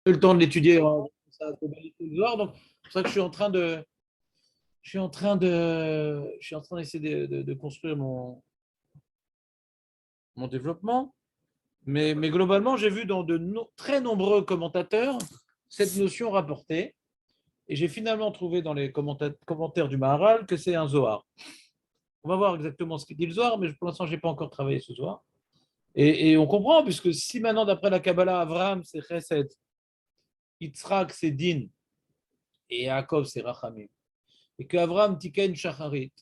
eu le temps de l'étudier. Ça a été le soir, donc c'est pour ça que je suis en train d'essayer de construire mon développement. Mais globalement, j'ai vu dans très nombreux commentateurs cette notion rapportée. Et j'ai finalement trouvé dans les commentaires du Maharal que c'est un Zohar. On va voir exactement ce qu'il dit le Zohar, mais pour l'instant, je n'ai pas encore travaillé ce Zohar. Et on comprend, puisque si maintenant, d'après la Kabbalah, Avraham, c'est Chesed, Yitzhak, c'est Din, et Yaakov, c'est Rachamim, et que Avraham tiken Shacharit,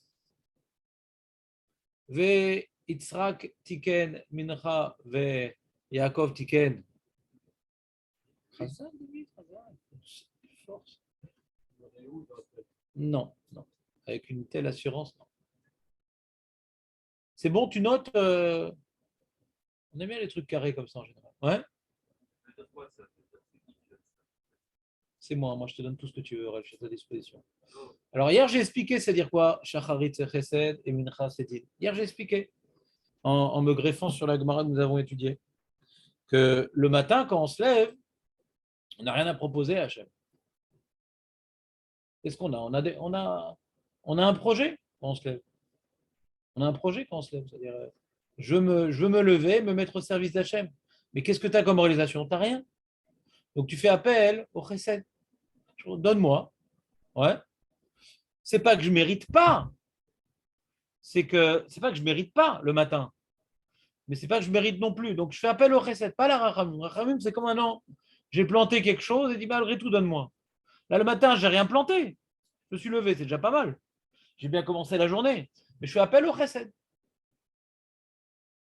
Ve Yitzhak tiken Mincha, Ve Yaakov tiken Chazal, force. Non, non. Avec une telle assurance, non. C'est bon, tu notes. On aime bien les trucs carrés comme ça en général. Ouais. C'est moi je te donne tout ce que tu veux, je suis à ta disposition. Alors hier j'ai expliqué, c'est dire quoi Shacharit c'est Chesed et Mincha c'est Din. Hier j'ai expliqué, en me greffant sur la Gemara que nous avons étudiée, que le matin quand on se lève, on n'a rien à proposer à Hachem. Qu'est-ce qu'on a on a un projet quand on se lève. On a un projet quand on se lève, c'est-à-dire je veux me lever, me mettre au service d'Hachem. Mais qu'est-ce que tu as comme réalisation? Tu n'as rien. Donc tu fais appel au Chesed. Donne-moi. Ouais. C'est pas que je mérite pas, c'est pas que je mérite pas le matin, mais c'est pas que je mérite non plus. Donc je fais appel au recette, pas la rachamim. Rachamim, c'est comme un an. J'ai planté quelque chose et dit malgré tout, donne-moi. Là, le matin, j'ai rien planté. Je me suis levé, c'est déjà pas mal. J'ai bien commencé la journée. Mais je fais appel au recette.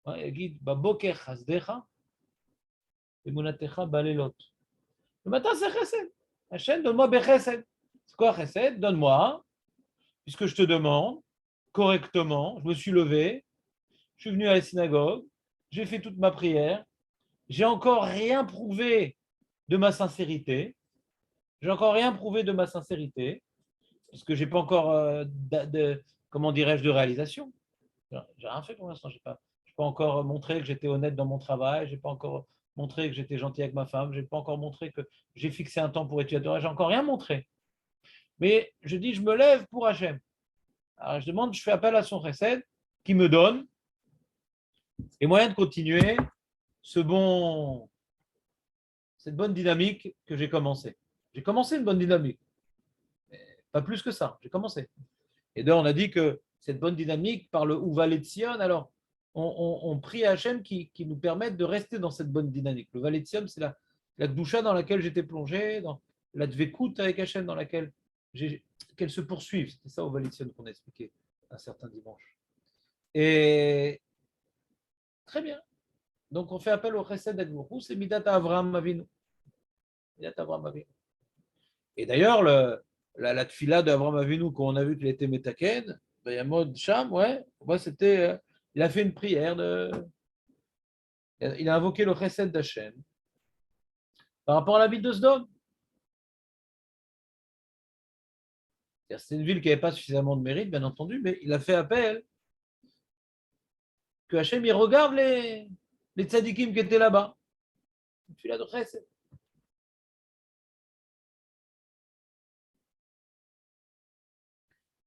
Le matin, c'est chesed. Hachem, donne-moi bechesed. C'est quoi chesed? Donne-moi, puisque je te demande, correctement, je me suis levé, je suis venu à la synagogue, j'ai fait toute ma prière, j'ai encore rien prouvé de ma sincérité, j'ai encore rien prouvé de ma sincérité, parce que j'ai pas encore comment dirais-je, de réalisation. J'ai rien fait pour l'instant, j'ai pas encore montré que j'étais honnête dans mon travail, j'ai pas encore montré que j'étais gentil avec ma femme, j'ai pas encore montré que j'ai fixé un temps pour étudier la Torah, j'ai encore rien montré. Mais je dis, je me lève pour Hachem. Alors je demande, je fais appel à son chesed qui me donne les moyens de continuer cette bonne dynamique que j'ai commencée. J'ai commencé une bonne dynamique, pas plus que ça, j'ai commencé. Et d'ailleurs, on a dit que cette bonne dynamique par le Uvalet Sion, alors on prie à Hachem qui nous permette de rester dans cette bonne dynamique. Le Valet Sion, c'est la Gdusha dans laquelle j'étais plongé, dans la Dvekut avec Hachem dans laquelle qu'elle se poursuive. C'était ça au Valet Sion qu'on a expliqué un certain dimanche. Et très bien. Donc on fait appel au Chesed Advokhu, c'est Midat Avraham Avinu. Midat Avraham Avinu. Et d'ailleurs, la tfila d'Avraham Avinu, quand on a vu qu'il était Metaken, Yamod Sham, ouais, c'était, il a fait une prière, il a invoqué le Chesed d'Hachem par rapport à la ville de Sdom. C'est une ville qui n'avait pas suffisamment de mérite, bien entendu, mais il a fait appel que Hachem, il regarde les tzadikim qui étaient là-bas. Une tfila de Chesed.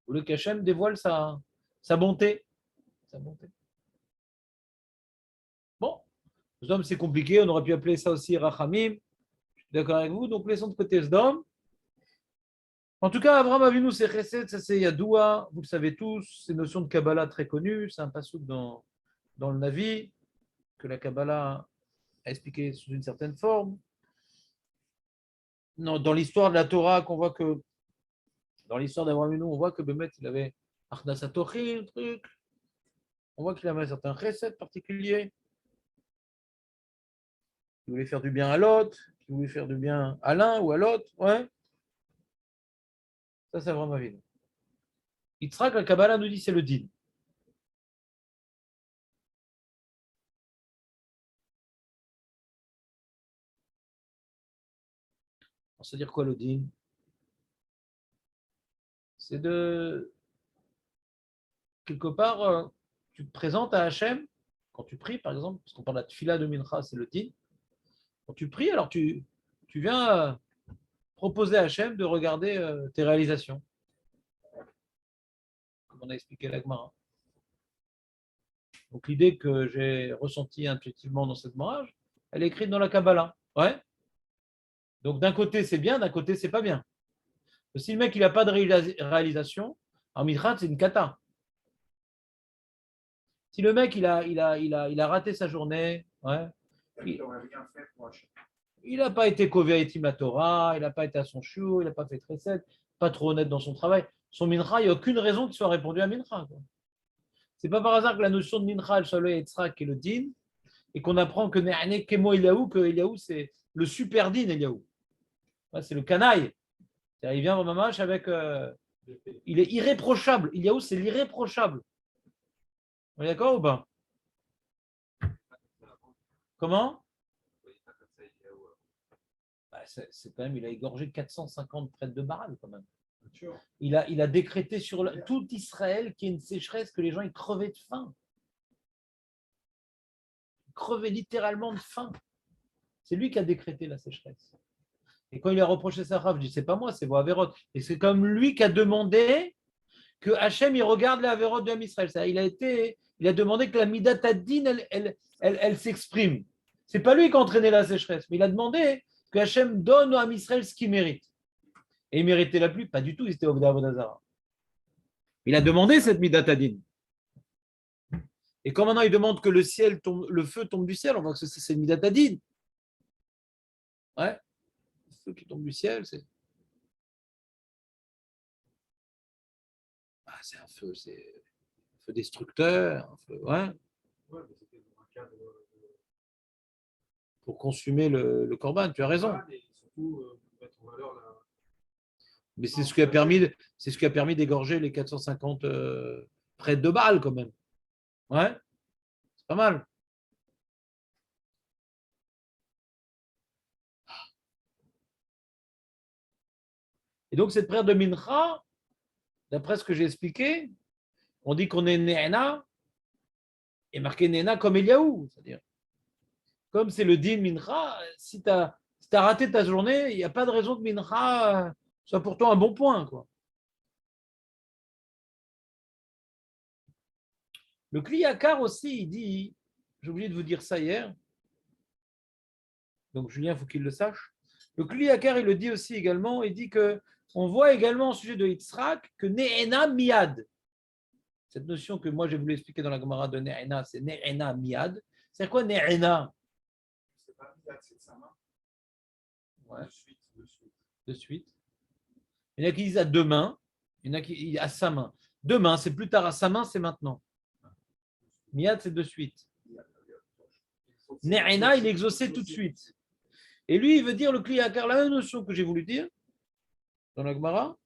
Vous voulez qu'Hachem dévoile sa bonté. Sa bonté. Bon, Sdom, c'est compliqué, on aurait pu appeler ça aussi Rachamim. Je suis d'accord avec vous, donc laissons de côté Sdom. En tout cas, Abraham Avinu, c'est Chesed, ça c'est Yadoua, vous le savez tous, c'est une notion de Kabbalah très connue, c'est un passouk dans le Navi, que la Kabbalah a expliqué sous une certaine forme. Dans l'histoire de la Torah, qu'on voit que, dans l'histoire d'Abraham Avinu, on voit que Bémet, il avait Achnasatochim, truc, on voit qu'il avait un certain Chesed particulier, qui voulait faire du bien à l'autre, qui voulait faire du bien à l'un ou à l'autre, ouais. Ça, c'est Abraham Avinu. Yitzhak, la Kabbalah nous dit c'est le din. C'est-à-dire quoi le din? C'est de, quelque part, tu te présentes à Hachem, quand tu pries par exemple, parce qu'on parle de la tfila de Mincha, c'est le din. Quand tu pries, alors tu viens proposer à Hachem de regarder tes réalisations. Comme on a expliqué la Gemara. Donc l'idée que j'ai ressentie intuitivement dans cette mariage, elle est écrite dans la Kabbalah. Ouais. Donc d'un côté c'est bien, d'un côté c'est pas bien. Si le mec il n'a pas de réalisation, en Mithrat c'est une cata. Si le mec il a raté sa journée, ouais, il n'a pas été kové etim la Torah, il n'a pas été à son chou, il n'a pas fait tresset, pas trop honnête dans son travail. Son mincha, il n'y a aucune raison qu'il soit répondu à mincha. C'est pas par hasard que la notion de mincha, le shalom et qui est le din, et qu'on apprend que Ne'ane Kemo Eliaou, que Eliaou c'est le super din Eliaou. C'est le canaille. Il vient au mamash avec. Il est irréprochable. Eliaou c'est l'irréprochable. On est d'accord ou pas? Comment? C'est quand même, il a égorgé 450 prêtres de Baal quand même. Il a décrété sur tout Israël qu'il y ait une sécheresse, que les gens ils crevaient de faim. Ils crevaient littéralement de faim. C'est lui qui a décrété la sécheresse. Et quand il a reproché sa rave, je dis c'est pas moi, c'est vos Averot. Et c'est comme lui qui a demandé que Hachem il regarde les Averot de Israël. Il a demandé que la Midat Ad-Din elle s'exprime. C'est pas lui qui a entraîné la sécheresse, mais il a demandé que Hachem donne à Israël ce qu'il mérite. Et il méritait la pluie? Pas du tout, il était au Vodazara. Il a demandé cette Midat Ad-Din. Et quand maintenant il demande que le feu tombe du ciel, on voit que c'est une Midat Ad-Din. Ouais. Le feu qui tombe du ciel, c'est un feu, c'est un feu destructeur, un feu, ouais. Pour consumer le corban, tu as raison. Mais c'est ce qui a permis d'égorger les 450 prêtres de Baal quand même. Ouais, c'est pas mal. Et donc cette prière de Mincha, d'après ce que j'ai expliqué, on dit qu'on est Néhéna, et marqué Néhéna comme Eliaou. C'est-à-dire, comme c'est le din Mincha, si tu as raté ta journée, il n'y a pas de raison que Mincha soit pourtant un bon point, quoi. Le Kliyakar aussi, il dit, j'ai oublié de vous dire ça hier, donc Julien, il faut qu'il le sache. Le Kliyakar, il le dit aussi également, il dit que on voit également au sujet de Yitzhak que Ne'ena Miad. Cette notion que moi j'ai voulu expliquer dans la Gemara de Ne'ena, c'est Ne'ena Miad. C'est quoi Ne'ena? C'est pas Miad, c'est sa main. Ouais. De suite. Il y en a qui disent à deux mains, il y en a qui disent à sa main. Deux mains, c'est plus tard, à sa main, c'est maintenant. Miad, c'est de suite. Ne'ena, il est exaucé tout de suite. Et lui, il veut dire le Kliyakar, la même notion que j'ai voulu dire dans la Gemara,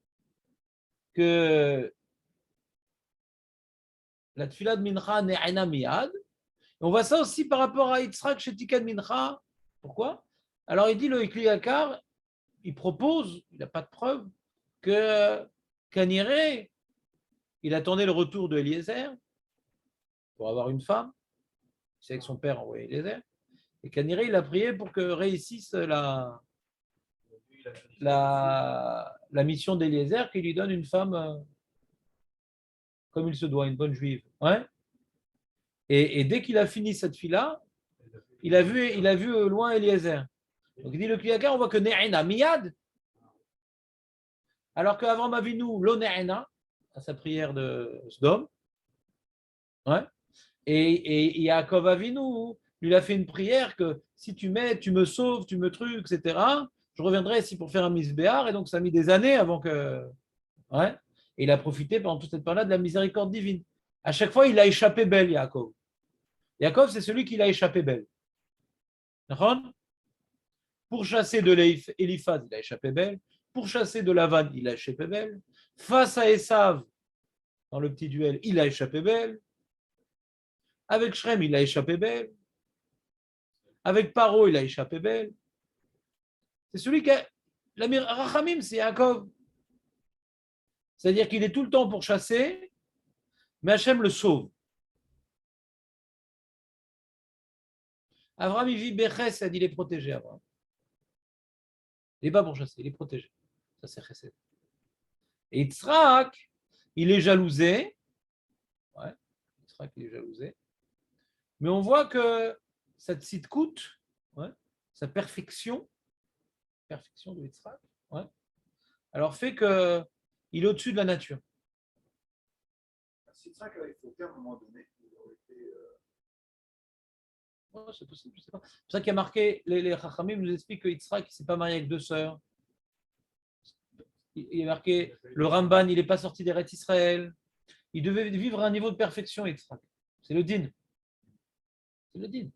que la tfila de Mincha Ne'ena Miad. On voit ça aussi par rapport à Yitzhak chez Tikan Mincha. Pourquoi? Alors il dit le Kliyakar, il propose, il n'a pas de preuve, que Kaniré, il attendait le retour de Eliezer pour avoir une femme. C'est avec son père envoyé Eliezer. Et Kaniré, il a prié pour que réussisse la mission d'Eliezer, qu'il lui donne une femme comme il se doit, une bonne juive. Ouais. Et dès qu'il a fini cette fille-là, il a vu au loin Eliezer. Donc il dit le Kliyakar, on voit que Ne'ena Miyad, alors qu'avant Mavinu, lo Ne'ena, à sa prière de Sdom, ouais. Et Yaakov Avinu, lui a fait une prière que si tu me sauves, tu me trucs, etc., je reviendrai ici pour faire un misbéar, et donc ça a mis des années avant que. Ouais. Et il a profité pendant toute cette période de la miséricorde divine. À chaque fois, il a échappé belle, Yaakov. Yaakov, c'est celui qui l'a échappé belle. D'accord? Pour chasser de l'Éliphaz, il a échappé belle. Pour chasser de Lavan, il a échappé belle. Face à Esav, dans le petit duel, il a échappé belle. Avec Shrem, il a échappé belle. Avec Paro, il a échappé belle. C'est celui qui a. L'Amir Rachamim, c'est Yaakov. C'est-à-dire qu'il est tout le temps pour chasser, mais Hachem le sauve. Abraham, il vit Bechesed, il est protégé, Abraham. Il n'est pas pourchassé, il est protégé. Ça, c'est chesed. Et Yitzhak, il est jalousé. Ouais, Yitzhak, il est jalousé. Mais on voit que cette sitkout, ouais, sa perfection de Yitzhak, ouais, alors fait qu'il est au-dessus de la nature. Yitzhak avait fauté à un moment donné. Il aurait été, Ouais, c'est possible, je ne sais pas. C'est pour ça qu'il y a marqué, les Chachamim nous expliquent que Yitzhak ne s'est pas marié avec 2 sœurs. Il est marqué, le Ramban, il n'est pas sorti d'Eretz Israël. Il devait vivre à un niveau de perfection, Yitzhak. C'est le din. C'est le din.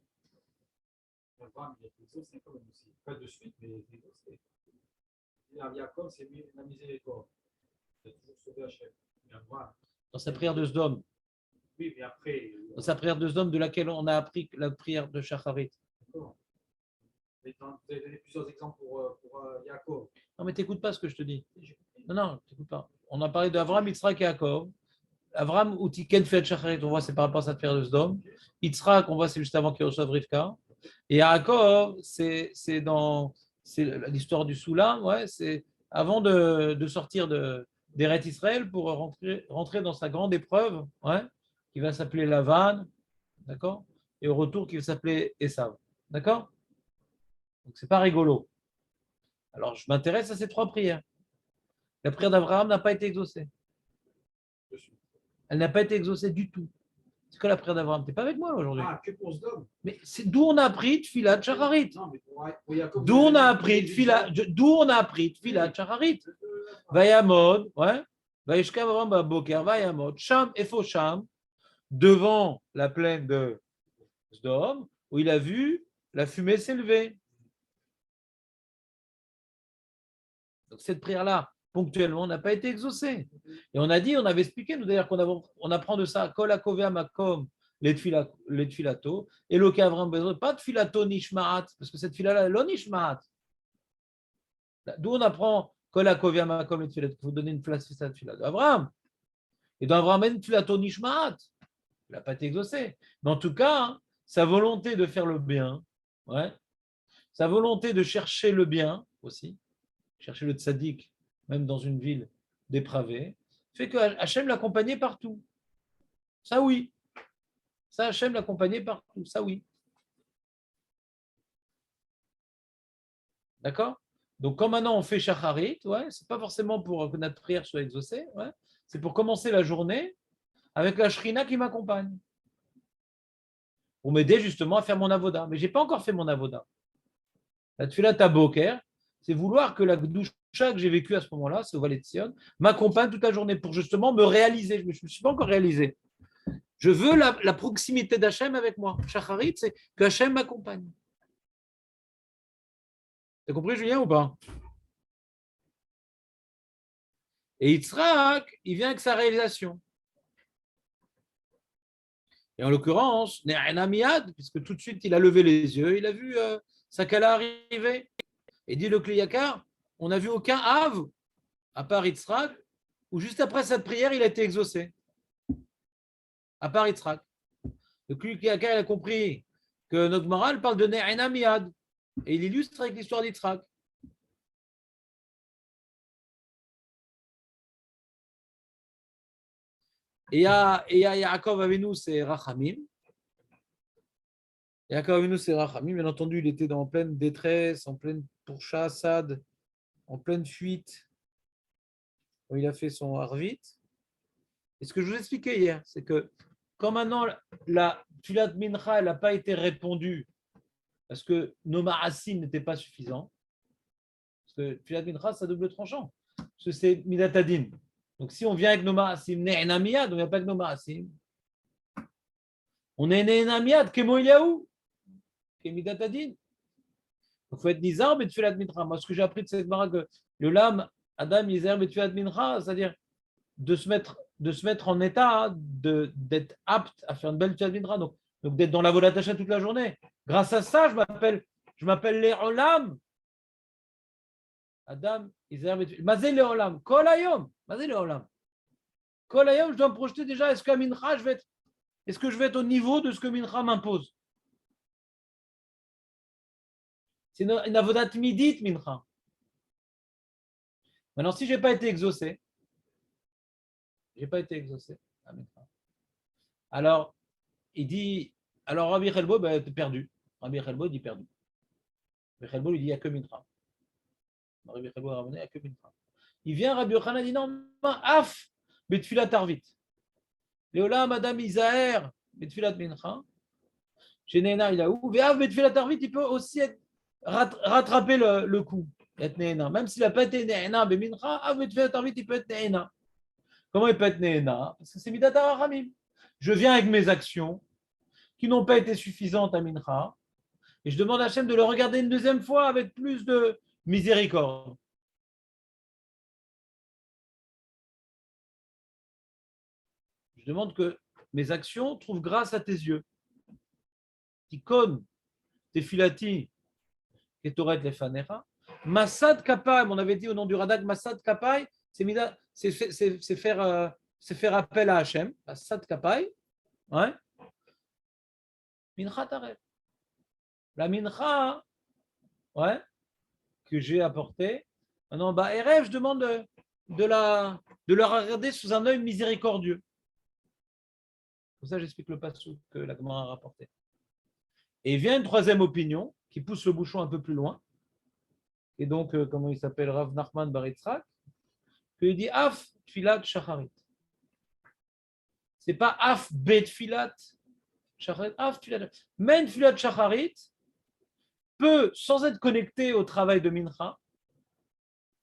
Abraham, il a exaucé quand même aussi. Pas de suite, mais il a exaucé. Jacob, c'est la miséricorde. Il a toujours sauvé Hachem. Dans sa prière de Sdom. Oui, mais après. Dans sa prière de Sdom, de laquelle on a appris la prière de Shacharit. D'accord. Vous avez donné plusieurs exemples pour Jacob. Non, mais t'écoutes pas ce que je te dis. Non, t'écoutes pas. On a parlé d'Avraham, Yitzhak et Yaakov. Avraham, ou Tiken fait Shacharit, on voit, c'est par rapport à cette prière de Sdom. Yitzhak, on voit, c'est juste avant qu'il reçoive Rivka. Et Yaakov, c'est l'histoire du Soulam, ouais, c'est avant de sortir d'Eret Israël pour rentrer dans sa grande épreuve, ouais, qui va s'appeler Lavan, d'accord, et au retour qui va s'appeler Esav, d'accord. Donc c'est pas rigolo. Alors je m'intéresse à ces 3 prières. La prière d'Abraham n'a pas été exaucée. Elle n'a pas été exaucée du tout. C'est que la prière d'Abraham. Tu n'es pas avec moi aujourd'hui. Ah, que pour Sdom. Mais c'est d'où on a appris Tfilat Shacharit. Non, mais pour Jacob. D'où on a appris Tfilat Shacharit. Vayamod, ouais. Vayishkav Avraham Baboker, Vayamod, Sham, Efo Sham, devant la plaine de Sdom, où il a vu la fumée s'élever. Donc cette prière-là, ponctuellement, n'a pas été exaucée. Et on a dit, on avait expliqué, nous d'ailleurs, on apprend de ça, Kol Akovea Makom, les tfilato, et le Kavram Bezot, pas de filato nishmaat, parce que cette fila-là, lo nishmaat. D'où on apprend Kol Akovea Makom, les tfilato, il faut donner une place à cette fila d'Abraham. Et dans Abraham, une filato nishmaat. Il n'a pas été exaucé. Mais en tout cas, hein, sa volonté de faire le bien, ouais, sa volonté de chercher le bien aussi, chercher le tzaddik, même dans une ville dépravée, fait que Hachem l'accompagnait partout. Ça oui. Ça, Hachem l'accompagnait partout. Ça oui. D'accord. Donc, quand maintenant on fait Shacharit, ouais, c'est pas forcément pour que notre prière soit exaucée, ouais, c'est pour commencer la journée avec la Shrina qui m'accompagne. Pour m'aider justement à faire mon avoda. Mais je n'ai pas encore fait mon avoda. La Tfilat Boker, c'est vouloir que la Gdusha que j'ai vécue à ce moment-là, c'est au Valet de Sion, m'accompagne toute la journée pour justement me réaliser. Je ne me suis pas encore réalisé. Je veux la proximité d'Hachem avec moi. Shacharit, c'est que Hachem m'accompagne. Tu as compris, Julien, ou pas? Et Yitzhak, il vient avec sa réalisation. Et en l'occurrence, Ne'anamiad, puisque tout de suite, il a levé les yeux, il a vu Sakala arriver. Et dit le Kliyakar, on n'a vu aucun Av, à part Yitzhak, où juste après cette prière, il a été exaucé. À part Yitzhak. Le Kliyakar, il a compris que notre morale parle de Ne'anamiad. Et il illustre avec l'histoire d'Yitzhak. Et il y a Yaakov Avinu, c'est Rachamim. Yaakov Avinu, c'est Rachamim. Bien entendu, il était en pleine détresse, en pleine pourchassade, en pleine fuite. Quand il a fait son Harvit. Et ce que je vous expliquais hier, c'est que quand maintenant la Tulat Mincha n'a pas été répondue parce que nos Ma'asim n'étaient pas suffisants, parce que Tulat Mincha, c'est à double tranchant, parce que c'est Midatadin. Donc si on vient avec nos Ma'asim, Ne'enamiyad, on ne vient pas avec nos Ma'asim. On est Ne'enamiyad, Kemo Eliaou, Kemidatadin. Il faut être Nizar, mais Tulat Mincha. Moi, ce que j'ai appris de cette Mara, que le lame, Adam, Nizar, mais Tulat Mincha, c'est-à-dire de se mettre en état d'être apte à faire une belle Tulat Mincha, donc d'être dans la volatacha toute la journée. Grâce à ça, je m'appelle les Olam. Adam, Mazé le Olam, Kol Hayom, Mazé le Olam. Kol Hayom, je dois me projeter déjà, est-ce que Mincha, est-ce que je vais être au niveau de ce que Mincha m'impose? C'est une avodat midit, Mincha. Maintenant, si je n'ai pas été exaucé, alors il dit, alors Rabbi Chelbo, ben, t'es perdu. Rabbi Chelbo dit perdu. Rabbi Chelbo lui dit, il n'y a que Mincha. Rabbi Chelbo a ramené, il n'y a que Mincha. Il vient, Rabbi Yochanan dit, non, af, betfilat arvit. Léola, madame Isaër, betfilat mincha. Chez Néna, il a où? Ve'af, betfilat arvit, il peut aussi rattraper le coup. Être Néna. Même s'il n'a pas été Néna, bemincha, af, betfilat arvit, il peut être Néna. Comment il peut être Néna? Parce que c'est Midat HaRachamim. Je viens avec mes actions qui n'ont pas été suffisantes à Mincha, et je demande à Hachem de le regarder une deuxième fois avec plus de miséricorde. Je demande que mes actions trouvent grâce à tes yeux. Tikon, tefilati, ketoret lefanecha. Massad kapai, on avait dit au nom du Radak, Massad kapai, c'est faire appel à Hachem. Massad kapai, ouais. Mincha tarev. La mincha, ouais, que j'ai apportée. Maintenant, bah, Erev, je demande de la regarder sous un œil miséricordieux. Pour ça, j'explique le passage que la Gemara a rapporté. Et il vient une troisième opinion qui pousse le bouchon un peu plus loin. Et donc, comment il s'appelle, Rav Nachman bar Yitzhak, qu'il dit Af Tfilat Shacharit. C'est pas Af Bet Tfilat Shacharit, Af Tfilat. Men Tfilat Shacharit peut, sans être connecté au travail de Mincha,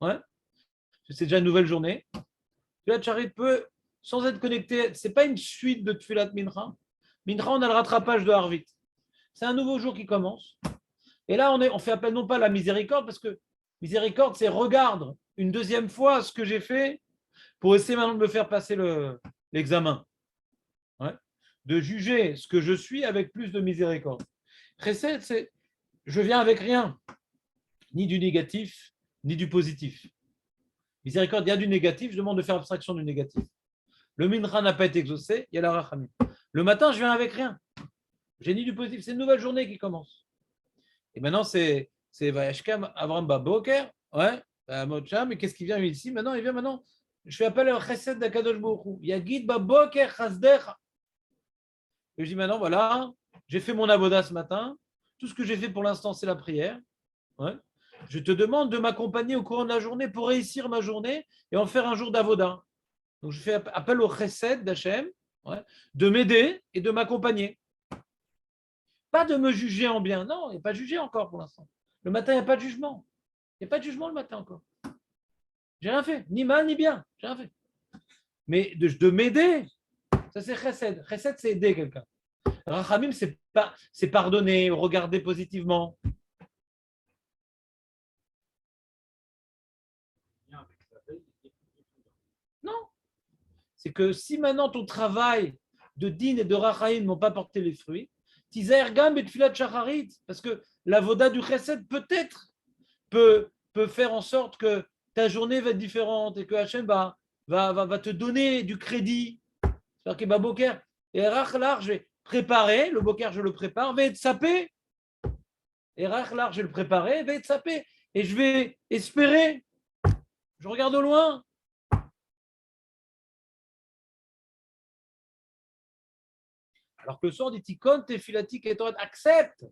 ouais, c'est déjà une nouvelle journée. Tfilat Shacharit peut, sans être connecté, c'est pas une suite de Tfilat Mincha. Mincha, on a le rattrapage de Harvit. C'est un nouveau jour qui commence. Et là, on fait appel non pas à la miséricorde, parce que miséricorde, c'est regarde une deuxième fois ce que j'ai fait pour essayer maintenant de me faire passer l'examen. Ouais. De juger ce que je suis avec plus de miséricorde. Chesed, c'est je viens avec rien, ni du négatif, ni du positif. Miséricorde, il y a du négatif, je demande de faire abstraction du négatif. Le mincha n'a pas été exaucé, il y a la rachamim. Le matin, je viens avec rien. J'ai ni du positif, c'est une nouvelle journée qui commence. Et maintenant, c'est Vayashkam Avram Baboker, ouais, Mocham, mais qu'est-ce qui vient ici? Maintenant, il vient maintenant. Je fais appel au Chesed d'Akadosh Baruch Hu. Yagid Baboker Chasdecha. Et je dis maintenant, voilà, j'ai fait mon avoda ce matin. Tout ce que j'ai fait pour l'instant, c'est la prière. Ouais. Je te demande de m'accompagner au cours de la journée pour réussir ma journée et en faire un jour d'avoda. Donc, je fais appel au Chesed d'Hachem, ouais, de m'aider et de m'accompagner. Pas de me juger en bien. Non, il n'y a pas de juger encore pour l'instant. Le matin, il n'y a pas de jugement. Il n'y a pas de jugement le matin encore. J'ai rien fait, ni mal ni bien. J'ai rien fait. Mais de m'aider, ça c'est chesed. Chesed, c'est aider quelqu'un. Rachamim, c'est pardonner, regarder positivement. Non. C'est que si maintenant ton travail de din et de rachamim n'ont pas porté les fruits, tizergam et tfilat shacharit, parce que la voda du chesed peut-être peut faire en sorte que ta journée va être différente et que Hachem va te donner du crédit. C'est-à-dire que Boker, et Rachlar, je vais préparer, le Boker, je le prépare, va être sapé. Et Rachlar, je vais le préparer, va être sapé. Et je vais espérer. Je regarde au loin. Alors que le soir dit Tikon, Tefilatik et Torah, accepte.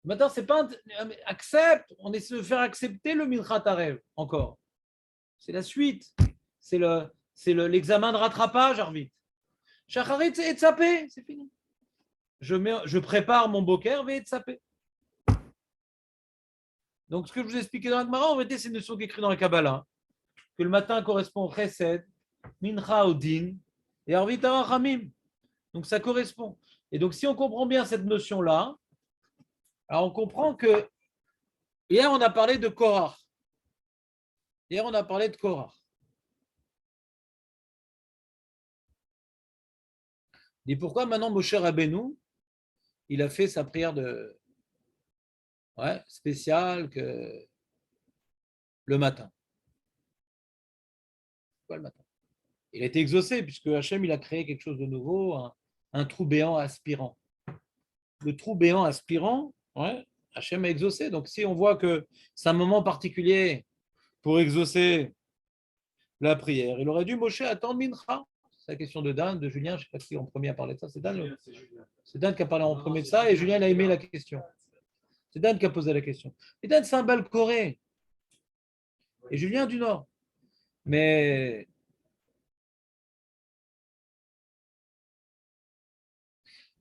Maintenant, c'est pas accepte. On essaie de faire accepter le Minchat Arev encore. C'est la suite. C'est l'examen de rattrapage, Arvit. Shacharit, c'est Etzapé, c'est fini. Je prépare mon boker, et Etzapé. Donc, ce que je vous ai expliqué dans la Gemara, en réalité, c'est une notion qui est écrite dans la Kabbalah. Que le matin correspond au Chesed, Mincha au Din, et Arvit à Rachamim. Donc, ça correspond. Et donc, si on comprend bien cette notion-là, alors on comprend que hier, on a parlé de Korach. Hier, on a parlé de Korach. Et pourquoi maintenant Moshe Rabbeinu, il a fait sa prière spéciale que le matin. Pourquoi le matin? Il a été exaucé puisque Hachem il a créé quelque chose de nouveau, un trou béant aspirant. Le trou béant aspirant, ouais, Hachem a exaucé. Donc si on voit que c'est un moment particulier pour exaucer la prière. Il aurait dû Moshe attendre Mincha. C'est la question de Dan, de Julien. Je ne sais pas qui en premier a parlé de ça. C'est Dan, c'est Dan qui a parlé en premier de ça et Julien a aimé la question. C'est Dan qui a posé la question. Et Dan, c'est un Balcoré. Et Julien du Nord. Mais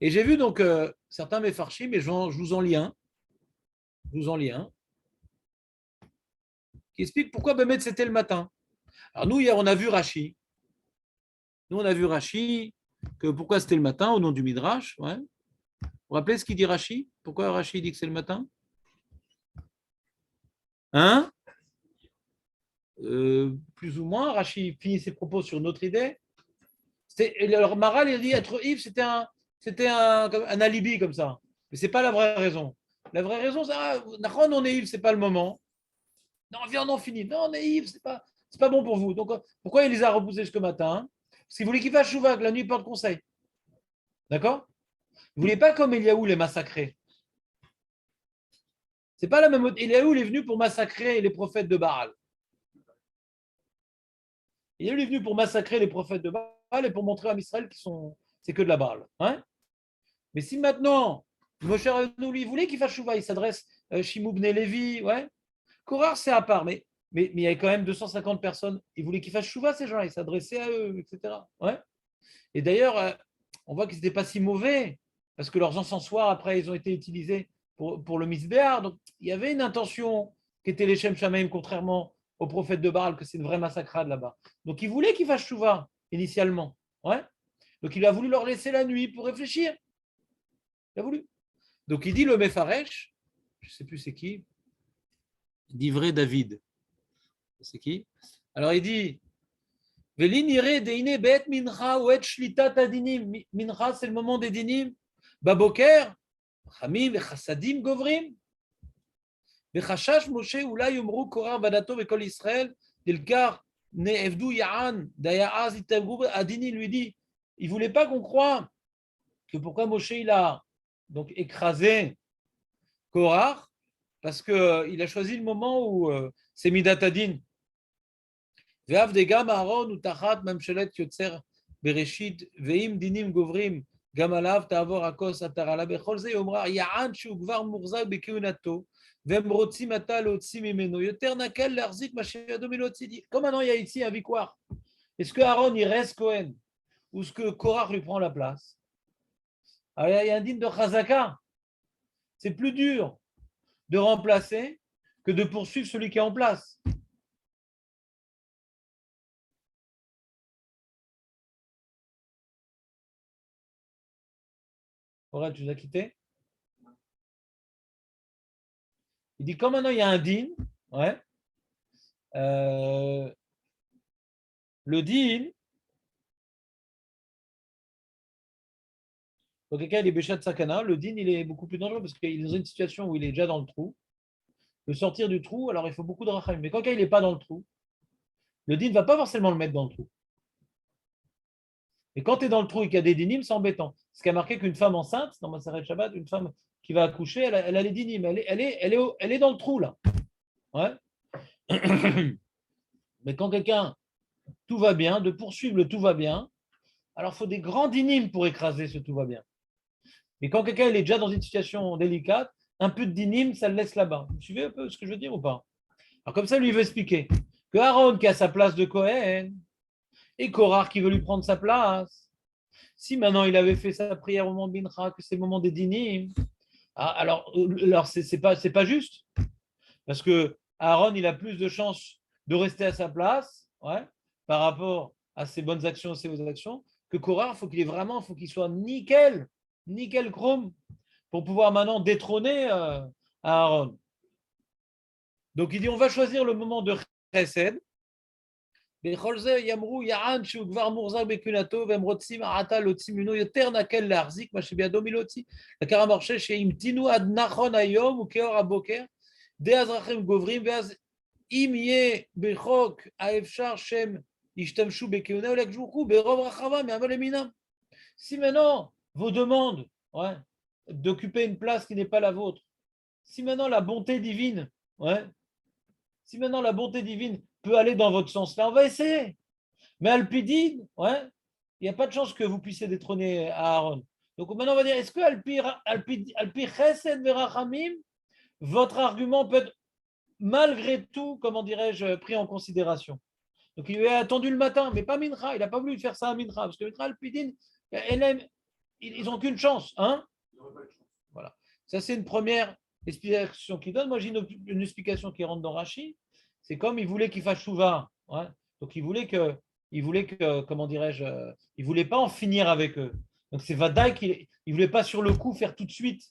et j'ai vu donc certains méfarchim, mais je vous en lis un. Je vous en lis un. Qui explique pourquoi Bémet c'était le matin. Alors nous, hier, on a vu Rashi. Nous, on a vu Rashi, que pourquoi c'était le matin au nom du Midrash. Ouais. Vous vous rappelez ce qu'il dit Rashi? Pourquoi Rashi dit que c'est le matin? Hein? Plus ou moins, Rashi finit ses propos sur une autre idée. Alors Maral, il dit être Yves, c'était un alibi comme ça. Mais ce n'est pas la vraie raison. La vraie raison, c'est on est Yves, ce n'est pas le moment. Non, viens, on en finit. Non, on est Yves, c'est pas bon pour vous. Donc, pourquoi il les a repoussés jusqu'au matin? Parce qu'il voulait qu'il fasse chouva, que la nuit porte conseil. D'accord? Il ne voulait pas comme Eliaou les massacrer. C'est pas la même. Eliaou, il est venu pour massacrer les prophètes de Baal. Il est venu pour massacrer les prophètes de Baal et pour montrer à Israël qu'ils sont. C'est que de la Baal. Hein? Mais si maintenant, Moshe Rabbeinu, lui, voulait qu'il fasse chouva, il s'adresse Shimou Bnei Lévi, ouais. Korar, c'est à part, mais il y avait quand même 250 personnes. Il voulait qu'ils fassent chouva, ces gens-là, il s'adressait à eux, etc. Ouais. Et d'ailleurs, on voit qu'ils n'étaient pas si mauvais, parce que leurs encensoirs, après, ils ont été utilisés pour le misbéar. Donc, il y avait une intention qui était les Shem Shamaim, contrairement au prophète de Baal, que c'est une vraie massacrade là-bas. Donc, il voulait qu'ils fassent chouva, initialement. Ouais. Donc, il a voulu leur laisser la nuit pour réfléchir. Il a voulu. Donc, il dit le Mefaresh, je ne sais plus c'est qui, d'Ivré David. C'est qui? Alors, il dit Mincha, c'est le moment des dinim. Baboker, Chamim, Chassadim, Govrim. Vechashash Moshe, Oula, Yomru, Korar, Vadato, Vekol Israël, Delkar, Ne'evdu, Ya'an, Dayaaz, Itagou, Adini lui dit il ne voulait pas qu'on croie que pourquoi Moshe il a donc écrasé Korar, parce qu'il a choisi le moment où c'est Midatadin. Ve'avdegam Aaron ou Tachat Mamshelet Yotzer Bereshit Ve'im Dinim Govrim Gam Alav Ta'avor Akos Atarala Bechol Ze Yomra Ya'an Shu Gvar Murzak Bekiunato Ve'em Rotzim Ata Lotzi Mimeno Yoter Nakel Larzik Mashiado Milotzi. Comme maintenant il y a ici un victoire, est-ce que Aaron il reste Cohen ou est-ce que Korach lui prend la place? Alors il y a un digne de Chazaka. C'est plus dur de remplacer que de poursuivre celui qui est en place. Aurel, tu nous as quitté. Il dit, comme maintenant il y a un din, ouais, le din, quand quelqu'un est béchat de sakana, le din il est beaucoup plus dangereux parce qu'il est dans une situation où il est déjà dans le trou. Le sortir du trou, alors il faut beaucoup de racham. Mais quand il n'est pas dans le trou, le din ne va pas forcément le mettre dans le trou. Et quand tu es dans le trou et qu'il y a des dinim, c'est embêtant. Ce qui a marqué qu'une femme enceinte, dans Maseret Shabbat, une femme qui va accoucher, elle a les dinim. Elle est dans le trou là. Ouais. Mais quand quelqu'un, tout va bien, de poursuivre le tout va bien, alors il faut des grands dinim pour écraser ce tout va bien. Mais quand quelqu'un il est déjà dans une situation délicate, un peu de dinim, ça le laisse là-bas. Vous suivez un peu ce que je veux dire ou pas? Alors comme ça, lui, il veut expliquer que Aaron qui a sa place de Cohen et Korach qui veut lui prendre sa place, si maintenant il avait fait sa prière au moment de Mincha, que c'est le moment des dinim, alors c'est pas juste. Parce que Aaron, il a plus de chances de rester à sa place, ouais, par rapport à ses bonnes actions et ses mauvaises actions, que Korach, faut qu'il soit nickel chrome, pour pouvoir maintenant détrôner Aaron. Donc il dit, on va choisir le moment de Chesed. La Karamorche, chez Imtinu ad Nachon Ayom ou Keor Aboker, Deazrachem Govrim, Veaz Im Ye Bechok Aefshar Shem Ishtamshu Bekeuna ou Lekjoukou, Berov Rachava, mais Amal Eminam. Si maintenant vos demandes, ouais, d'occuper une place qui n'est pas la vôtre, si maintenant la bonté divine, ouais, Si maintenant la bonté divine peut aller dans votre sens, là, on va essayer. Mais Alpidine, ouais, il n'y a pas de chance que vous puissiez détrôner Aaron. Donc maintenant, on va dire, est-ce que Alpi Chesed Verachamim, votre argument peut être malgré tout, comment dirais-je, pris en considération. Donc il lui a attendu le matin, mais pas Mincha, il n'a pas voulu faire ça à Mincha, parce que Mincha, Alpidine, ils n'ont qu'une chance. Hein, voilà. Ça, c'est une première explication qu'il donne. Moi, j'ai une explication qui rentre dans Rashi. C'est comme il voulait qu'il fasse chouva. Ouais. Donc, il voulait que, comment dirais-je, il voulait pas en finir avec eux. Donc, c'est Vadaï qu'il ne voulait pas sur le coup faire tout de suite.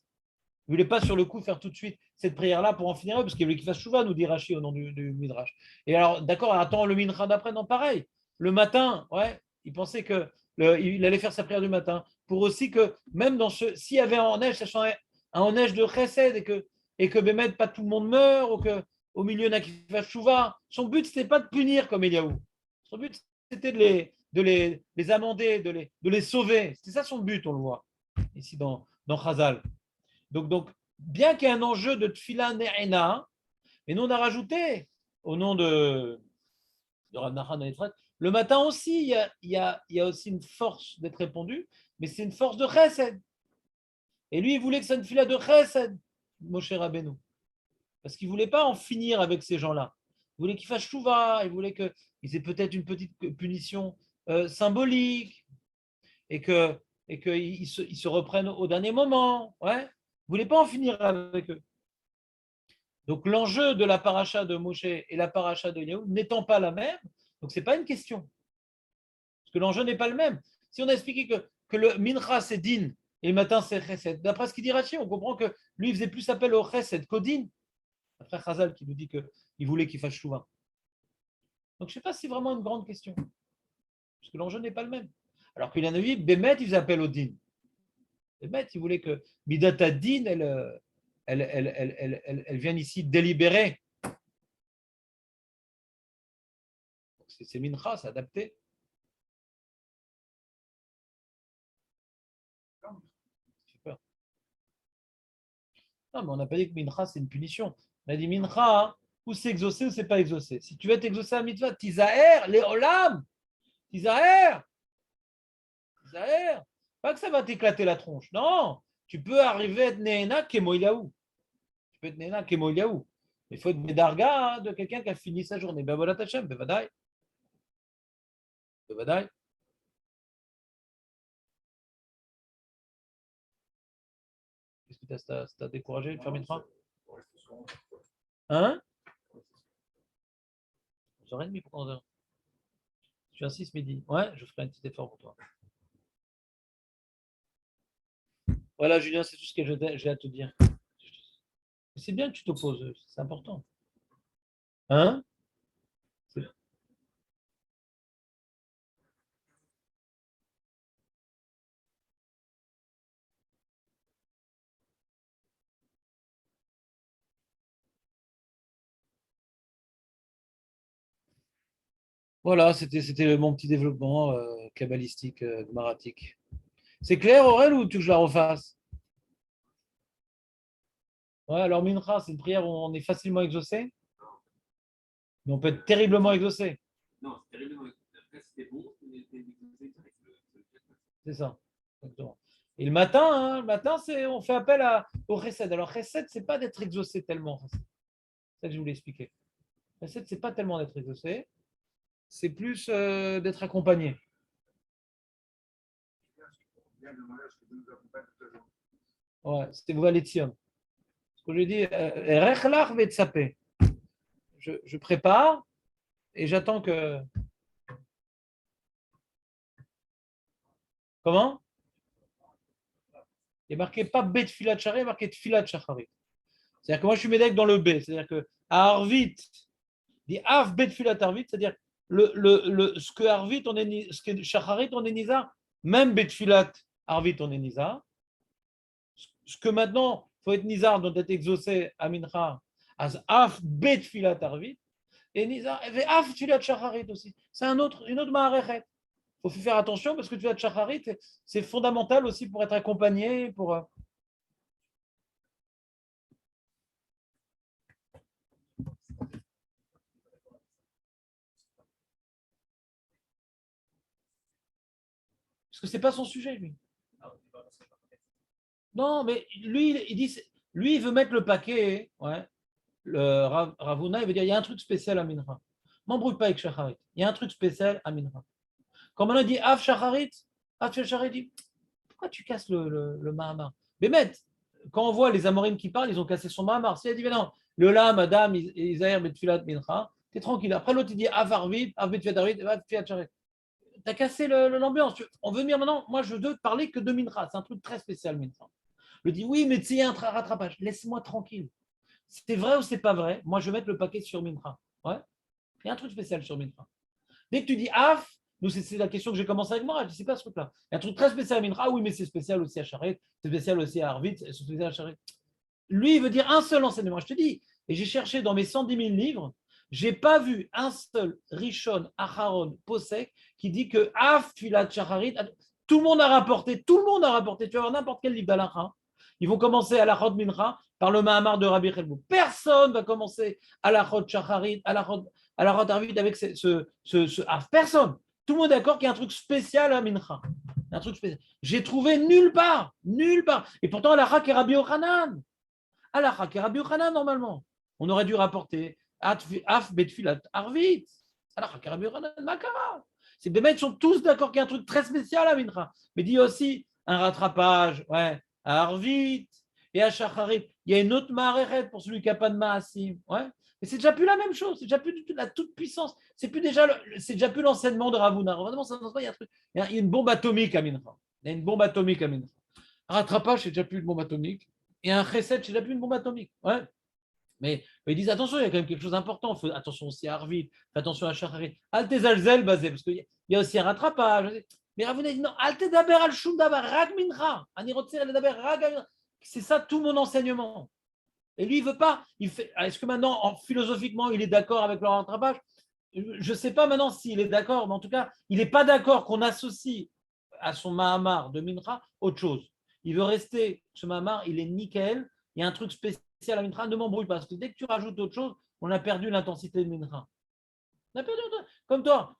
Il ne voulait pas sur le coup faire tout de suite cette prière-là pour en finir avec, parce qu'il voulait qu'il fasse chouva, nous dit Rashi au nom du Midrash. Et alors, d'accord, attends le Mincha d'après, non, pareil. Le matin, ouais, il pensait que il allait faire sa prière du matin pour aussi que même dans s'il y avait un neige, sachant un neige de chesed et que Bémet, pas tout le monde meurt ou que au milieu n'a qui fasse chouva, son but c'était pas de punir comme Eliaou. Son but c'était de les amender, de les sauver. C'était ça son but, on le voit ici dans Chazal. Donc, bien qu'il y ait un enjeu de Tfila Ne'ena, mais nous on a rajouté au nom de Rav Nachman Efrat, le matin aussi, il y a aussi une force d'être répondu, mais c'est une force de chesed. Et lui, il voulait que ça ne fila de chesed, Moshe Rabbeinu. Parce qu'il ne voulait pas en finir avec ces gens-là. Il voulait qu'ils fassent chouva, il voulait qu'ils aient peut-être une petite punition symbolique et qu'ils se reprennent au dernier moment. Ouais. Il ne voulait pas en finir avec eux. Donc l'enjeu de la paracha de Moshe et la paracha de Yahou n'étant pas la même, donc ce n'est pas une question. Parce que l'enjeu n'est pas le même. Si on a expliqué que le mincha c'est din et le matin c'est chesed, d'après ce qu'il dit Rashi, on comprend que lui il faisait plus appel au chesed qu'au din. Après Chazal qui nous dit qu'il voulait qu'il fasse chouva. Donc je ne sais pas si c'est vraiment une grande question. Parce que l'enjeu n'est pas le même. Alors qu'il y en a vu, Bémet il faisait appel au din. Bémet il voulait que Midata din elle vienne ici délibérer. C'est mincha, c'est adapté. Non, mais on n'a pas dit que mincha, c'est une punition. On a dit mincha, ou c'est exaucé ou c'est pas exaucé. Si tu veux être exaucé à mitzvah, tisaher, les olam, tisaher, tisaher. Pas que ça va t'éclater la tronche. Non, tu peux arriver à être néhéna kemoïlaou. Tu peux être néhéna kemoïlaou. Il faut être médarga de quelqu'un qui a fini sa journée. Ben voilà Tachem, bevadaï. Bevadaï. Qu'est-ce que t'as découragé de faire mincha? Hein? 11h30 pour 11h. Tu insistes midi. Ouais, je ferai un petit effort pour toi. Voilà, Julien, c'est tout ce que j'ai à te dire. C'est bien que tu t'opposes, c'est important. Hein? Voilà, c'était mon petit développement kabbalistique, gmaratique. C'est clair, Aurel, ou tu veux que je la refasse? Ouais, alors Mincha, c'est une prière où on est facilement exaucé, mais on peut être terriblement exaucé. Non, c'est terriblement. Après, c'était bon, c'était C'est ça. Exactement. Et le matin, on fait appel au chesed. Alors, chesed, c'est pas d'être exaucé tellement. C'est ça que je voulais expliquer. Chesed, c'est pas tellement d'être exaucé, c'est plus d'être accompagné. Ouais, c'était vous allez Ce que je dis, rechlach vetsapé. Je prépare et j'attends que. Comment? Il est marqué pas Bet Filat Shari, il est marqué Filat Shacharit. C'est-à-dire que moi, je suis médaille dans le B. C'est-à-dire que à Arvit, dit Av Bet Filat Arvit, c'est-à-dire ce que Arvit, on est, ce que Shacharit, on est Nisa, même Bet Filat Arvit, on est Nisa. Ce que maintenant, il faut être Nizar, doit être exaucé à Mincha, as Af Bet Filat Arvit, et Nizar, et Af Filat Shacharit aussi. C'est une autre Maharechet. Il faut faire attention parce que tu as Shacharit, c'est fondamental aussi pour être accompagné, pour. que ce n'est pas son sujet, lui. Non, mais lui, il dit, lui, il veut mettre le paquet, ouais, le Ravuna, il veut dire, il y a un truc spécial à Mincha. M'embrouille pas avec Shacharit. Il y a un truc spécial à Mincha. Quand maintenant il dit Av Shacharit dit, pourquoi tu casses le Mahamar? Mais quand on voit les Amorim qui parlent, ils ont cassé son Mahamar. Si elle dit, mais non, le Lam, Adam, Isaïr, Betfilat, Mincha, t'es tranquille. Après, l'autre, il dit Av Arvit, Av Betfilat Arvit, Av Betfilat Shacharit. T'as cassé l'ambiance. On veut dire maintenant, moi, je veux parler que de Mincha. C'est un truc très spécial, Mincha. Je dis, oui, mais il y a un rattrapage. Laisse-moi tranquille. C'est vrai ou c'est pas vrai? Moi, je vais mettre le paquet sur Mincha. Ouais. Il y a un truc spécial sur Mincha. Dès que tu dis Af, nous, c'est la question que j'ai commencé avec moi. Je ne sais pas ce truc-là. Il y a un truc très spécial à Mincha. Oui, mais c'est spécial aussi à Charet. C'est spécial aussi à Arvit. C'est spécial à Charet. Lui, il veut dire un seul enseignement. Je te dis, et j'ai cherché dans mes 110 000 livres, je n'ai pas vu un seul Rishon, Acharon, Posek qui dit que Af, Filat, Shacharit. Tout le monde a rapporté. Tout le monde a rapporté. Tu vas voir n'importe quel livre d'Alacha. Ils vont commencer à la Chod Mincha par le Mahamar de Rabbi Chelbou. Personne ne va commencer à la Chod Shacharit, à la Chod Arvit avec ce Af. Personne. Tout le monde est d'accord qu'il y a un truc spécial à Mincha. Un truc spécial. J'ai trouvé nulle part. Nulle part. Et pourtant, à la Chak et Rabbi Yochanan. À la Chak et Rabbi Yochanan, normalement. On aurait dû rapporter Af Betfilat Arvit. À la Chak et Rabbi Yochanan, Makara. Ces bémets sont tous d'accord qu'il y a un truc très spécial à Mincha. Mais dit aussi un rattrapage, ouais, à Arvit et à Shacharit. Il y a une autre Maharechet pour celui qui n'a pas de Maasim. Ouais. Mais c'est déjà plus la même chose, c'est déjà plus la toute puissance. C'est déjà plus l'enseignement de Ravuna. Il y a une bombe atomique à Mincha. Il y a une bombe atomique à Mincha. Un rattrapage, c'est déjà plus une bombe atomique. Et un chesed, c'est déjà plus une bombe atomique. Ouais. Mais ils disent attention, il y a quand même quelque chose d'important. Attention aussi à Arvit, attention à Shacharit. Altezalzel basé, parce qu'il y a aussi un rattrapage. Mais Ravuna dit non, Altedaber al shum davar rag mincha. Anirotzer al daber rag. C'est ça tout mon enseignement. Et lui, il ne veut pas. Est-ce que maintenant, philosophiquement, il est d'accord avec leur rattrapage? Je ne sais pas maintenant s'il est d'accord, mais en tout cas, il n'est pas d'accord qu'on associe à son Mahamar de Mincha autre chose. Il veut rester, ce Mahamar, il est nickel. Il y a un truc spécial à Mincha, ne m'embrouille pas. Parce que dès que tu rajoutes autre chose, on a perdu l'intensité de Mincha. On a perdu. Comme toi,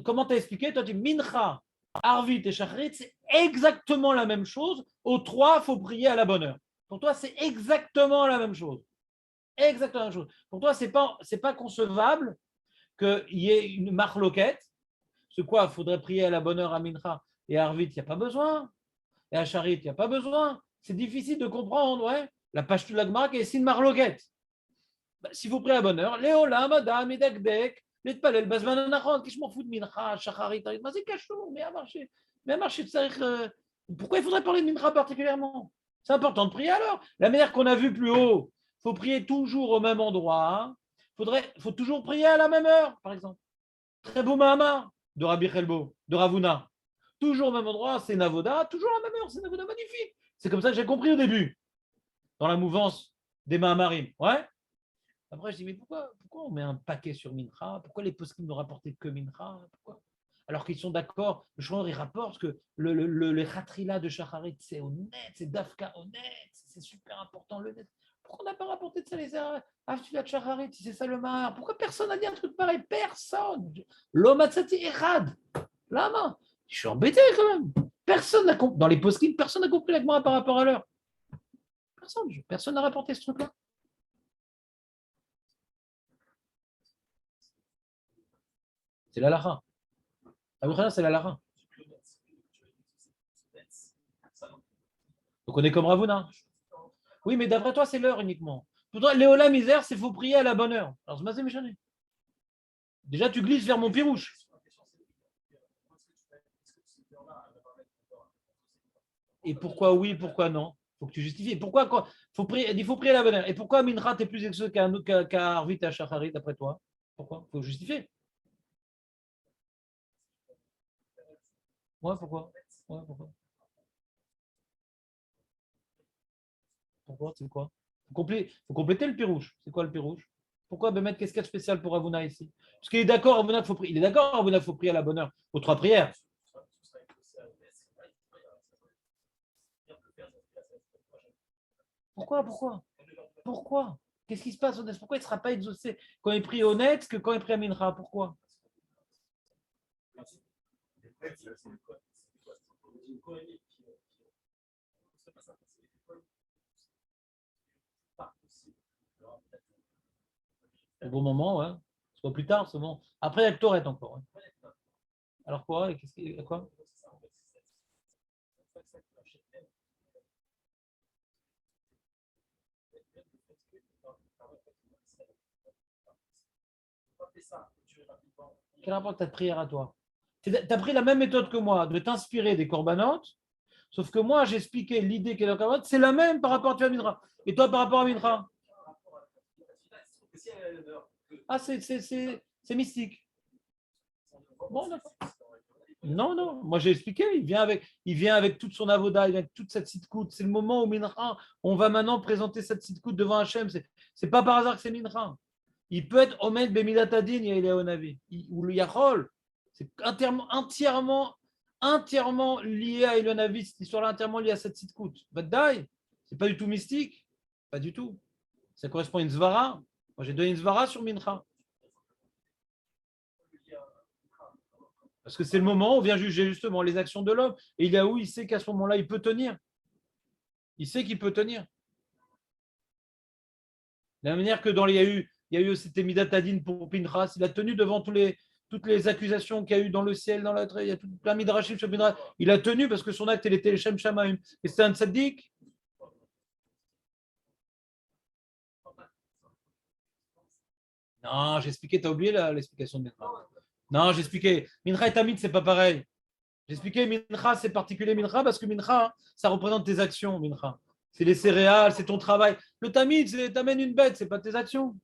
comment tu as expliqué? Toi, tu dis Mincha, Arvit et Shacharit, c'est exactement la même chose. Aux trois, il faut prier à la bonne heure. Pour toi, c'est exactement la même chose. Exactement la même chose. Pour toi, ce n'est pas concevable qu'il y ait une marloquette. C'est quoi? Il faudrait prier à la bonne heure à Mincha et à Arvit, il n'y a pas besoin. Et à Charit, il n'y a pas besoin. C'est difficile de comprendre, ouais. La page de la Gemara qui est une marloquette. Si vous priez à la bonne heure, Léola, Madame, Edakdek, Letpalel, Bazman Anachon, qui je m'en fous de Mincha, Shacharit, c'est cachou, mais à marcher. Mais à marcher, pourquoi il faudrait parler de Mincha particulièrement? C'est important de prier alors. La manière qu'on a vue plus haut, il faut prier toujours au même endroit. Il faut toujours prier à la même heure, par exemple. Très beau Mahama de Rabbi Chelbo, de Ravuna. Toujours au même endroit, c'est Navoda, toujours à la même heure, c'est Navoda magnifique. C'est comme ça que j'ai compris au début, dans la mouvance des Mahamarim. Ouais. Après, je dis, mais pourquoi on met un paquet sur Mincha? Pourquoi les poskim ne rapportent que Mincha? Pourquoi? Alors qu'ils sont d'accord, le Shmuel, il rapporte que le Khatrila de Shacharit, c'est honnête, c'est Dafka honnête, c'est super important le net. Pourquoi on n'a pas rapporté de ça les Aftulat Shacharit, si c'est ça le Mahar? Pourquoi personne n'a dit un truc pareil? Personne. L'Omatsati Erad. Lama. Je suis embêté quand même. Personne n'a compris. Dans les poskim, personne n'a compris la Gemara par rapport à l'heure. Personne n'a rapporté ce truc-là. C'est l'alaha. C'est l'alaha. Donc on est comme Ravuna. Oui, mais d'après toi, c'est l'heure uniquement. Pour toi, Léola misère, c'est faut prier à la bonne heure. Alors, c'est méchant. Déjà, tu glisses vers mon pirouche. Et pourquoi oui, pourquoi non? Faut que tu justifies. Pourquoi quoi? Il faut prier à la bonne heure. Et pourquoi Minrat est plus exaucé qu'à Arvit et à Shacharit, d'après toi? Pourquoi? Il faut justifier. Ouais, pourquoi? Ouais, pourquoi? Pourquoi? C'est quoi? Faut compléter le pirouche. C'est quoi le pirouche? Pourquoi mettre qu'est-ce qu'il y a de spécial pour Avouna ici? Parce qu'il est d'accord, Avouna, qu'il faut prier. Il est d'accord, Avouna, qu'il faut prier à la bonne heure. Aux trois prières. Pourquoi? Qu'est-ce qui se passe? Pourquoi il ne sera pas exaucé quand il prie honnête que quand il prie à Mincha? Pourquoi? une Kohénite c'est pas ça, c'est pas possible. Au bon moment, ouais. Soit plus tard, c'est bon. Après, il y a le Torah encore. Ouais. Alors quoi? Et qu'est-ce qu'il quoi? Quel rapport ta prière à toi? Tu as pris la même méthode que moi, de t'inspirer des corbanotes, sauf que moi, j'ai expliqué l'idée qu'est le korbanot, c'est la même par rapport à Mincha. Et toi, par rapport à Mincha? Ah, c'est mystique. Bon, d'accord. Non, non, moi j'ai expliqué, il vient avec toute son avoda, il vient avec toute cette sitkout. C'est le moment où Mincha, on va maintenant présenter cette sitkout devant Hachem. C'est pas par hasard que c'est Mincha. Il peut être Omed Bemidatadin, il est au Navi, ou le Yachol. C'est entièrement lié à Elonavi, cette histoire-là, entièrement liée à cette sitkout. Badaï, c'est pas du tout mystique, pas du tout. Ça correspond à une Zvara. Moi j'ai donné une Zvara sur Mincha. Parce que c'est le moment où on vient juger justement les actions de l'homme. Et il y a où il sait qu'à ce moment-là, il peut tenir. Il sait qu'il peut tenir. De la manière que il y a eu cette Midatadine pour Pinchas, il a tenu devant toutes les accusations qu'il y a eu dans le ciel, dans la il y a tout plein de midrashim sur Pinchas. Il a tenu parce que son acte, il était le Shem Shamaim. Et c'était un tzaddik. Non, j'ai expliqué, tu as oublié l'explication de Mincha. Non, j'ai expliqué. Mincha et Tamid, c'est pas pareil. J'ai expliqué Mincha, c'est particulier Mincha parce que Mincha, ça représente tes actions, Mincha. C'est les céréales, c'est ton travail. Le Tamid, c'est t'amènes une bête, c'est pas tes actions.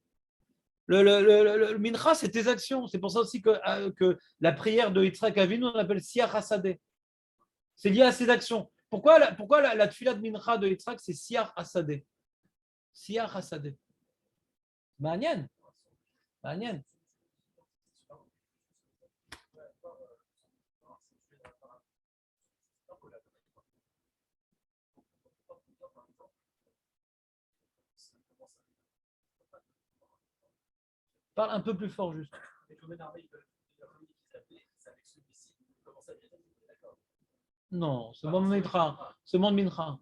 Le Mincha, c'est tes actions. C'est pour ça aussi que la prière de Yitzhak Avinu, on appelle Siach Hasadeh. C'est lié à ses actions. Pourquoi la tefila de Mincha de Yitzhak, c'est Siach Hasadeh? Siach Hasadeh. Ma'anien. Ma'anien. Parle un peu plus fort, juste. Non, c'est monde Mincha. C'est monde Mincha.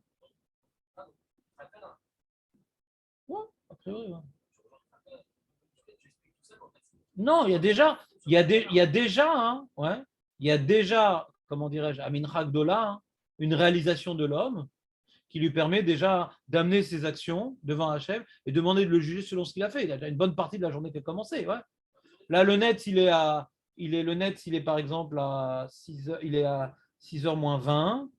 Ouais, a priori, ouais. Non, il y a déjà, hein, ouais, il y a déjà, comment dirais-je, à Mincha Gdola, hein, une réalisation de l'homme qui lui permet déjà d'amener ses actions devant Hachem et demander de le juger selon ce qu'il a fait. Il a déjà une bonne partie de la journée qui a commencé. Ouais. Là, il est par exemple à 6 heures, il est à 6h moins 20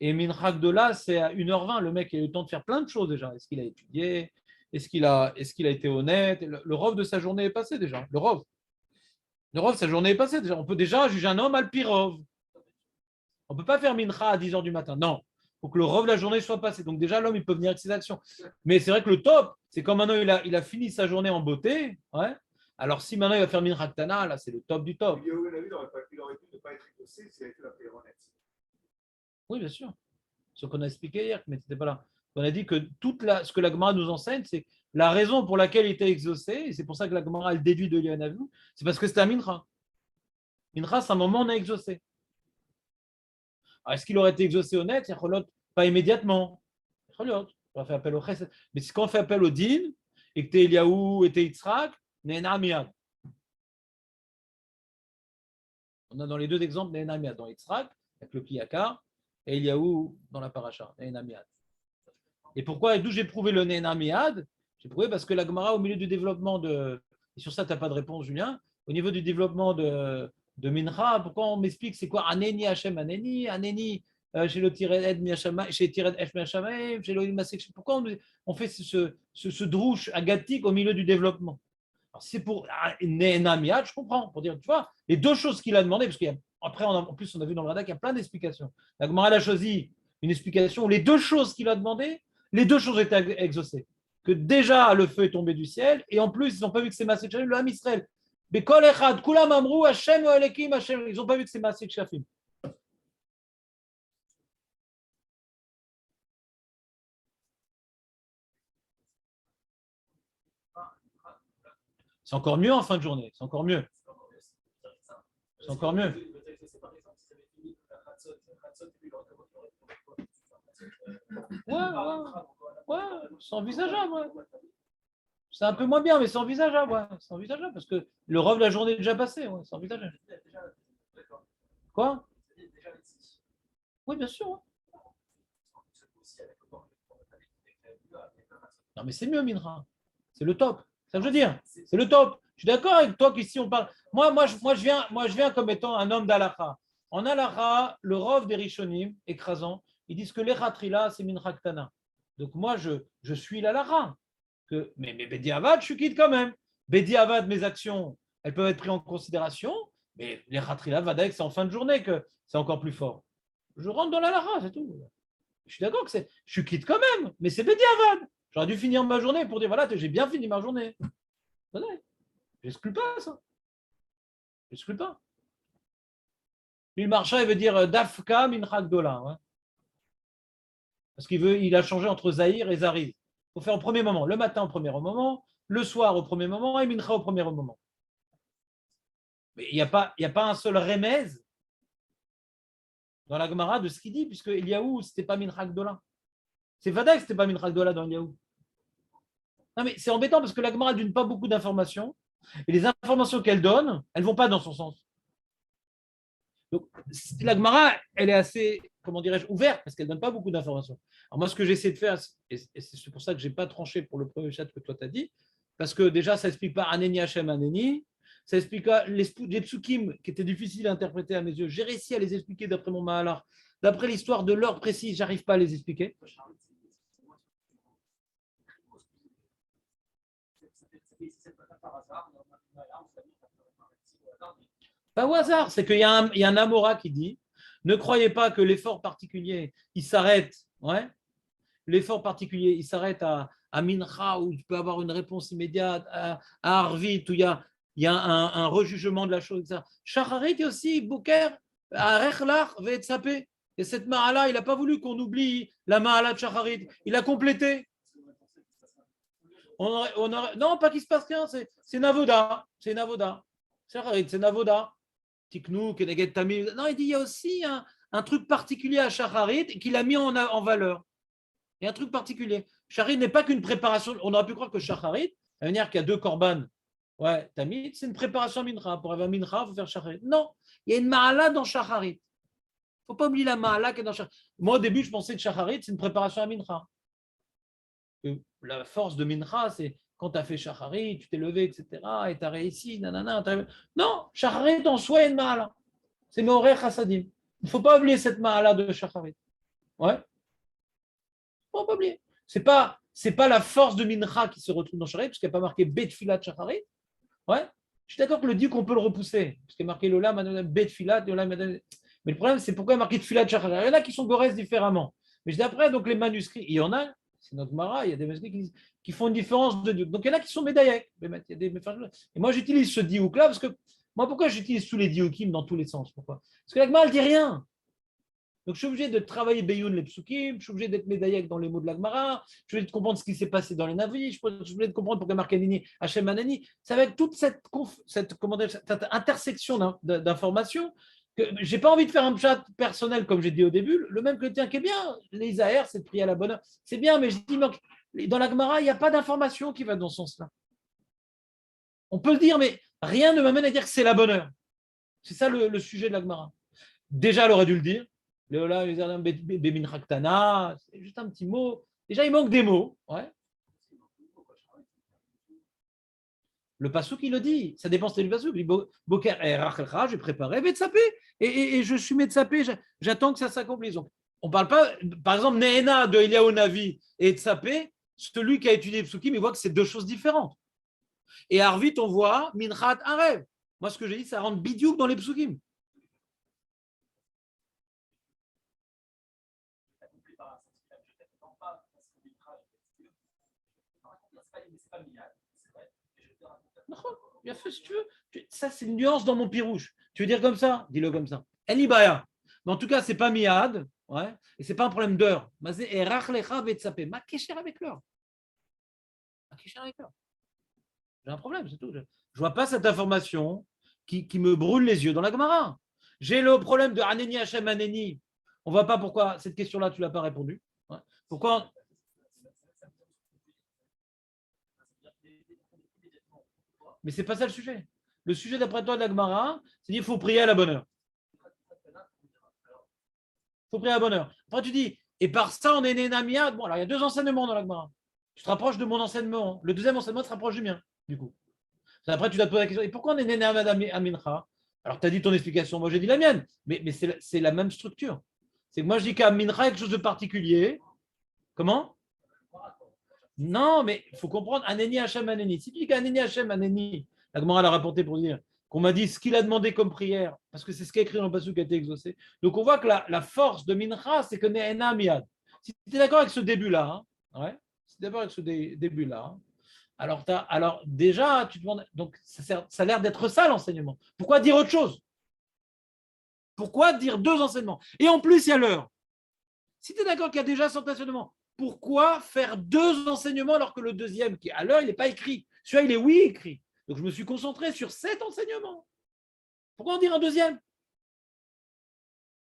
et Mincha Gdola, c'est à 1h20. Le mec a eu le temps de faire plein de choses déjà. Est-ce qu'il a étudié? Est-ce qu'il a été honnête? Le rov de sa journée est passé déjà. Le rov, sa journée est passée déjà. On peut déjà juger un homme al pirov. On ne peut pas faire mincha à 10h du matin. Non. Il faut que le rov de la journée soit passé. Donc déjà, l'homme, il peut venir avec ses actions. Mais c'est vrai que le top, c'est quand maintenant il a fini sa journée en beauté. Ouais. Alors si maintenant il va faire mincha ktana, là, c'est le top du top. Il aurait pu ne pas être exaucé si elle était la prière honnête. Oui, bien sûr. Ce qu'on a expliqué hier, mais tu n'étais pas là. On a dit que ce que la Gemara nous enseigne, c'est la raison pour laquelle il était exaucé, et c'est pour ça que la Gemara elle déduit de Yanavu, c'est parce que c'était un mincha. Mincha, c'est un moment où on a exaucé. Alors, est-ce qu'il aurait été exaucé honnête? Pas immédiatement. On a fait appel au chesed. Mais quand on fait appel au din, et que tu es Eliaou et tu es Yitzhak, Nehena Miyad. On a dans les deux exemples Nehena Miyad. Dans Yitzhak, avec le Kliyakar, et Eliaou dans la paracha, Nehena Miyad. Et pourquoi? Et d'où j'ai prouvé le Nehena Miyad? J'ai prouvé parce que la Gemara, au milieu du développement de. Et sur ça, tu n'as pas de réponse, Julien. Au niveau du développement de Mincha, pourquoi on m'explique c'est quoi Aneni Hashem Aneni chez le Tired chez Tired F Miachamaim, chez le Masek. Pourquoi on fait ce drouche agatique au milieu du développement? Alors, c'est pour Nehena Miyad, je comprends, pour dire, tu vois, les deux choses qu'il a demandé, parce qu'après, en plus, on a vu dans le Radak, il y a plein d'explications. La Gemara a choisi une explication où les deux choses qu'il a demandé, les deux choses étaient exaucées. Que déjà le feu est tombé du ciel, et en plus, ils n'ont pas vu que c'est Masek Shafim, le Ham Israël. Mais Kol Echad, Kulam Amrou, Hashem Elekim, Hashem, ils n'ont pas vu que c'est Masek Shafim. C'est encore mieux en fin de journée, c'est encore mieux. C'est encore mieux. Ouais, c'est envisageable. Ouais. C'est un peu moins bien, mais c'est envisageable. Ouais. C'est envisageable parce que le rêve de la journée est déjà passé. Ouais. C'est envisageable. Quoi? Oui, bien sûr. Ouais. Non, mais c'est mieux, Minra. C'est le top. Ça veut dire, c'est le top. Je suis d'accord avec toi qu'ici on parle. Je viens comme étant un homme d'Alaha. En Alaha, le rov des Rishonim, écrasant, ils disent que l'Echatrila, c'est Minra Ktana. Donc moi, je suis l'Alaha. Mais Bedi Avad, je suis quitte quand même. Bedi Avad, mes actions, elles peuvent être prises en considération, mais l'Echatrila, Vadaek, c'est en fin de journée que c'est encore plus fort. Je rentre dans l'Alaha, c'est tout. Je suis d'accord que je suis quitte quand même, mais c'est Bedi Avad. J'aurais dû finir ma journée pour dire voilà, j'ai bien fini ma journée. Je n'exclus pas ça. Je n'exclus pas. Puis le marcha, il veut dire Dafka min Chagdola. Hein. Parce il a changé entre Zahir et Zariv. Il faut faire au premier moment. Le matin au premier moment, le soir au premier moment et Mincha au premier moment. Mais il n'y a pas un seul remez dans la Gemara de ce qu'il dit, puisque Eliaou, ce n'était pas Mincha Gdola. C'est Vadaï que ce n'était pas Mincha Gdola dans Eliaou. Non, mais c'est embêtant parce que la Gemara ne donne pas beaucoup d'informations. Et les informations qu'elle donne, elles ne vont pas dans son sens. Donc, la Gemara, elle est assez, comment dirais-je, ouverte parce qu'elle ne donne pas beaucoup d'informations. Alors, moi, ce que j'essaie de faire, et c'est pour ça que je n'ai pas tranché pour le premier chat que toi tu as dit, parce que déjà, ça n'explique pas Aneni Hachem Aneni, ça explique pas les psukim qui étaient difficiles à interpréter à mes yeux. J'ai réussi à les expliquer d'après mon Mahalar. D'après l'histoire de l'heure précise, je n'arrive pas à les expliquer. Pas au hasard, c'est qu'il y a un Amora qui dit ne croyez pas que l'effort particulier, il s'arrête. Ouais, l'effort particulier, il s'arrête à Mincha, où tu peux avoir une réponse immédiate, à Arvit, où il y a un rejugement de la chose. Shacharit aussi, Bouker, à Rechlach, Vetsapé. Et cette Mahala, il n'a pas voulu qu'on oublie la Mahala de Shacharit. Il a complété. Non, pas qu'il se passe rien, c'est Navoda. C'est Navoda. Shacharit, c'est Navoda. Tiknou, Keneged Tamil. Non, il dit il y a aussi un truc particulier à Shacharit qu'il a mis en valeur. Il y a un truc particulier. Shacharit n'est pas qu'une préparation. On aurait pu croire que Shacharit, ça veut dire qu'il y a deux korban. Ouais, Tamid, c'est une préparation à Mincha. Pour avoir Mincha, il faut faire Shacharit. Non, il y a une Mahala dans Shacharit. Il ne faut pas oublier la Mahala qui est dans Shacharit. Moi, au début, je pensais que Shacharit, c'est une préparation à Mincha. La force de Mincha, c'est quand tu as fait Shacharit, tu t'es levé, etc., et tu as réussi, nanana. Non, Shacharit en soi est une Mahala. C'est Meorech Hasadim. Il ne faut pas oublier cette Mahala de Shacharit. Ouais. Il ne faut pas oublier. C'est pas la force de Mincha qui se retrouve dans Shacharit, parce qu'il n'y a pas marqué Bet-Filat Shacharit. Ouais. Je suis d'accord que le dit qu'on peut le repousser, parce qu'il y a marqué Lola, Bet-Filat, Lola, mais le problème, c'est pourquoi il y a marqué Filat Shacharit. Il y en a qui sont gorès différemment. Mais d'après, donc les manuscrits, il y en a, c'est notre Mara, il y a des manuscrits qui font une différence de Dieu. Donc il y en a qui sont médaillés. Et moi, j'utilise ce diouk-là, parce que moi, pourquoi j'utilise tous les dioukim dans tous les sens? Pourquoi? Parce que la Gemara, elle ne dit rien. Donc, je suis obligé de travailler Beyoun les psukim, je suis obligé d'être médaillé dans les mots de l'Agmara, je suis obligé de comprendre ce qui s'est passé dans les navis, je suis obligé de comprendre pourquoi Marcanini, Hachem Anani. C'est avec toute cette intersection d'informations que je n'ai pas envie de faire un chat personnel, comme j'ai dit au début, le même que le tien qui est bien. Les AR, c'est de prier à la bonne heure. C'est bien, mais je dis, dans l'Agmara, il n'y a pas d'information qui va dans ce sens-là. On peut le dire, mais rien ne m'amène à dire que c'est la bonne heure. C'est ça le sujet de l'Agmara. Déjà, elle aurait dû le dire. C'est juste un petit mot. Déjà, il manque des mots. Ouais. Le pasouk, il le dit. Ça dépend du pasouk. Boker, j'ai préparé Betsapé. Et je suis Betsapé. J'attends que ça s'accomplisse. On ne parle pas, par exemple, Nehena de Eliaou Navi et Tsapé, celui qui a étudié le psukim, il voit que c'est deux choses différentes. Et Arvit, on voit Minchat Arev. Moi, ce que j'ai dit, ça rentre bidiouk dans les psukim. Bien fait, si tu veux. Ça, c'est une nuance dans mon pirouche. Tu veux dire comme ça? Dis-le comme ça. Elibaya. Mais en tout cas, ce n'est pas miad. Ouais, et ce n'est pas un problème d'heure. Ma kécher avec l'heure. J'ai un problème, c'est tout. Je ne vois pas cette information qui me brûle les yeux dans la Gemara. J'ai le problème de Aneni Hachem Aneni. On ne voit pas pourquoi cette question-là, tu ne l'as pas répondu. Ouais. Pourquoi? Mais ce n'est pas ça le sujet. Le sujet, d'après toi, de la Gemara, c'est qu'il faut prier à la bonne heure. Il faut prier à la bonne heure. Après, tu dis, et par ça, on est né Namiad. Bon, alors il y a deux enseignements dans la Gemara. Tu te rapproches de mon enseignement. Le deuxième enseignement se rapproche du mien, du coup. Après, tu dois te poser la question, et pourquoi on est né Namiad à Mincha? Alors, tu as dit ton explication, moi j'ai dit la mienne, mais c'est la même structure. C'est que moi, je dis qu'à Mincha, il y a quelque chose de particulier. Comment? Non, mais il faut comprendre Aneni Hachem Aneni. Si tu dis qu'Aneni Hachem Aneni, la Gemara l'a rapporté pour dire qu'on m'a dit ce qu'il a demandé comme prière, parce que c'est ce qui est écrit dans le passage qui a été exaucé. Donc on voit que la force de Mincha, c'est que Ne'ena Miad. Si tu es d'accord avec ce début-là, ouais, si tu es d'accord avec ce début-là, alors déjà, tu te demandes, donc ça a l'air d'être ça l'enseignement. Pourquoi dire autre chose? Pourquoi dire deux enseignements? Et en plus, il y a l'heure. Si tu es d'accord qu'il y a déjà cet enseignement, pourquoi faire deux enseignements alors que le deuxième, qui est à l'heure, il n'est pas écrit? Celui-là, il est oui écrit. Donc je me suis concentré sur cet enseignement. Pourquoi en dire un deuxième?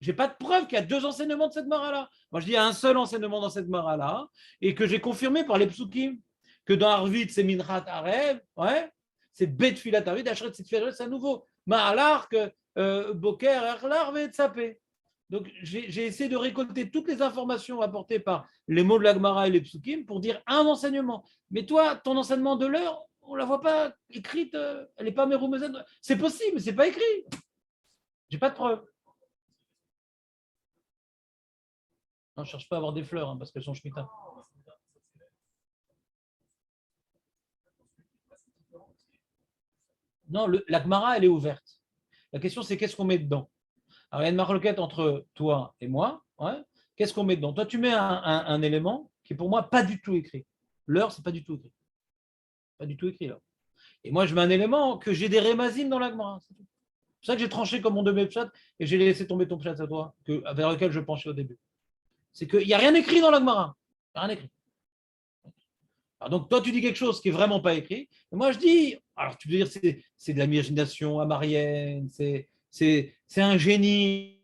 Je n'ai pas de preuve qu'il y a deux enseignements de cette mara-là. Moi, je dis un seul enseignement dans cette mara-là et que j'ai confirmé par les psukim que dans Arvit, c'est Minchat Arev, ouais, c'est Bet Filat Arvit, Ashret Sitferet, c'est à nouveau. Ma'alar, Boker, Erlar, Vetsapé. Donc, j'ai essayé de récolter toutes les informations apportées par les mots de l'Agmara et les psukim pour dire un enseignement. Mais toi, ton enseignement de l'heure, on ne la voit pas écrite, elle n'est pas méroumezette. C'est possible, mais ce n'est pas écrit. Je n'ai pas de preuve. Non, je ne cherche pas à avoir des fleurs parce qu'elles sont Shemitah. Non, la Gemara, elle est ouverte. La question, c'est qu'est-ce qu'on met dedans? Alors, il y a une marloquette entre toi et moi. Ouais. Qu'est-ce qu'on met dedans? Toi, tu mets un élément qui est pour moi pas du tout écrit. L'heure, c'est pas du tout écrit. Pas du tout écrit, là. Et moi, je mets un élément que j'ai des rémazines dans la Gemara. C'est pour ça que j'ai tranché comme mon demi-pshat et j'ai laissé tomber ton pshat à toi, vers lequel je penchais au début. C'est qu'il n'y a rien écrit dans la Gemara. Il n'y a rien écrit. Alors donc, toi, tu dis quelque chose qui est vraiment pas écrit. Et moi, je dis, alors tu peux dire c'est de l'imagination amarienne, c'est un génie,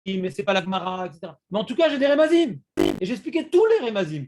mais c'est pas la Gemara, etc. Mais en tout cas, j'ai des rémazim. Et j'expliquais tous les rémazim.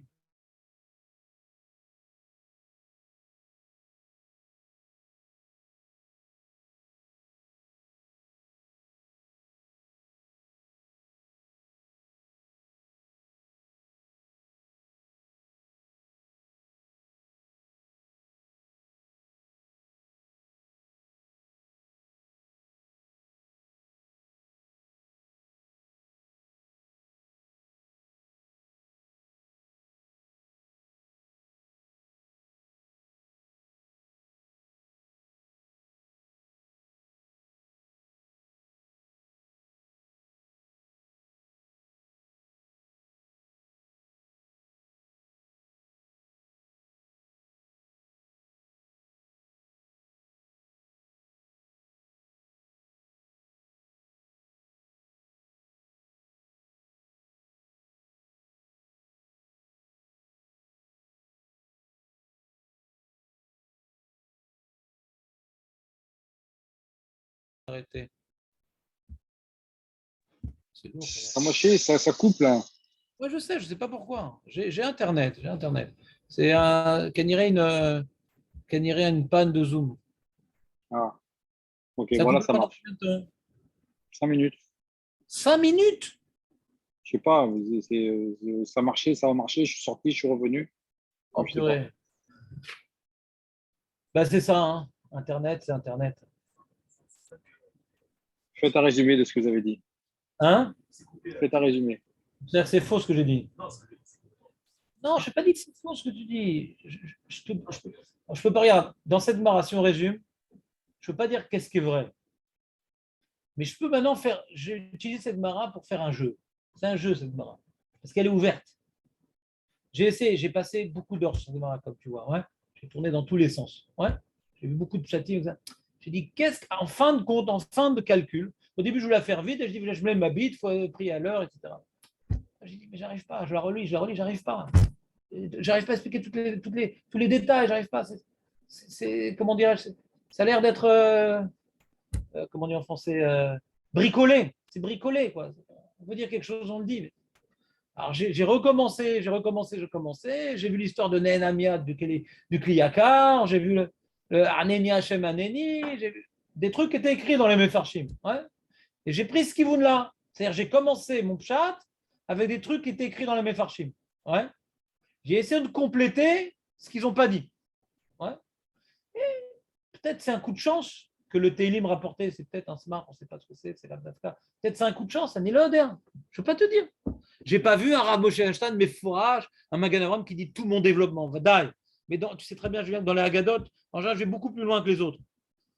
Arrêtez. C'est lourd. Ça marché, ça coupe là. Oui, je sais, je ne sais pas pourquoi. J'ai Internet, j'ai Internet. C'est un, qu'on irait une panne de Zoom. Ah, ok, Ça voilà, coupe ça pendant marche. combien de temps? 5 minutes. 5 minutes? Je sais pas, ça marchait, ça a marché, je suis sorti, je suis revenu. Oh Je sais pas. purée. Bah, c'est ça, hein. Internet, c'est Internet. Faites un résumé de ce que vous avez dit. Hein? Faites un résumé. C'est-à-dire que c'est faux ce que j'ai dit. Non, je n'ai pas dit que c'est faux ce que tu dis. Je peux pas, regarde, dans cette mara, si on résume, je ne peux pas dire qu'est-ce qui est vrai. Mais je peux maintenant faire, j'ai utilisé cette mara pour faire un jeu. C'est un jeu, cette mara. Parce qu'elle est ouverte. J'ai essayé, j'ai passé beaucoup d'heures sur cette mara, comme tu vois. Ouais. J'ai tourné dans tous les sens. Ouais. J'ai vu beaucoup de chatting. J'ai dit, en fin de compte, en fin de calcul, au début, je voulais la faire vite, et je dis, je mets ma bite, il faut prier à l'heure, etc. J'ai dit, mais j'arrive pas, je la relis, j'arrive pas. J'arrive pas à expliquer tous les détails, j'arrive pas. Comment dirais-je, Ça a l'air d'être, comment on dit en français, bricolé. C'est bricolé, quoi. On veut dire quelque chose, on le dit. Alors, j'ai recommencé, j'ai vu l'histoire de Nehemia du Kliyakar, j'ai vu le Aneni Hashem Aneni, j'ai vu des trucs qui étaient écrits dans les Mefarshim. Ouais. Et j'ai pris ce kivoun là. C'est-à-dire, j'ai commencé mon pshat avec des trucs qui étaient écrits dans les Mefarshim. Ouais. J'ai essayé de compléter ce qu'ils n'ont pas dit. Ouais. Et peut-être c'est un coup de chance que le Teilim rapportait, c'est peut-être un smart, on ne sait pas ce que c'est la Dafka. Peut-être c'est un coup de chance, un ilodéen. Je ne peux pas te dire. Je n'ai pas vu un Rav Moshe Einstein, mais fourrage, un Magan Avraham qui dit tout mon développement. Vadaï. Mais tu sais très bien, Julien, dans les Haggadot, en général, je vais beaucoup plus loin que les autres.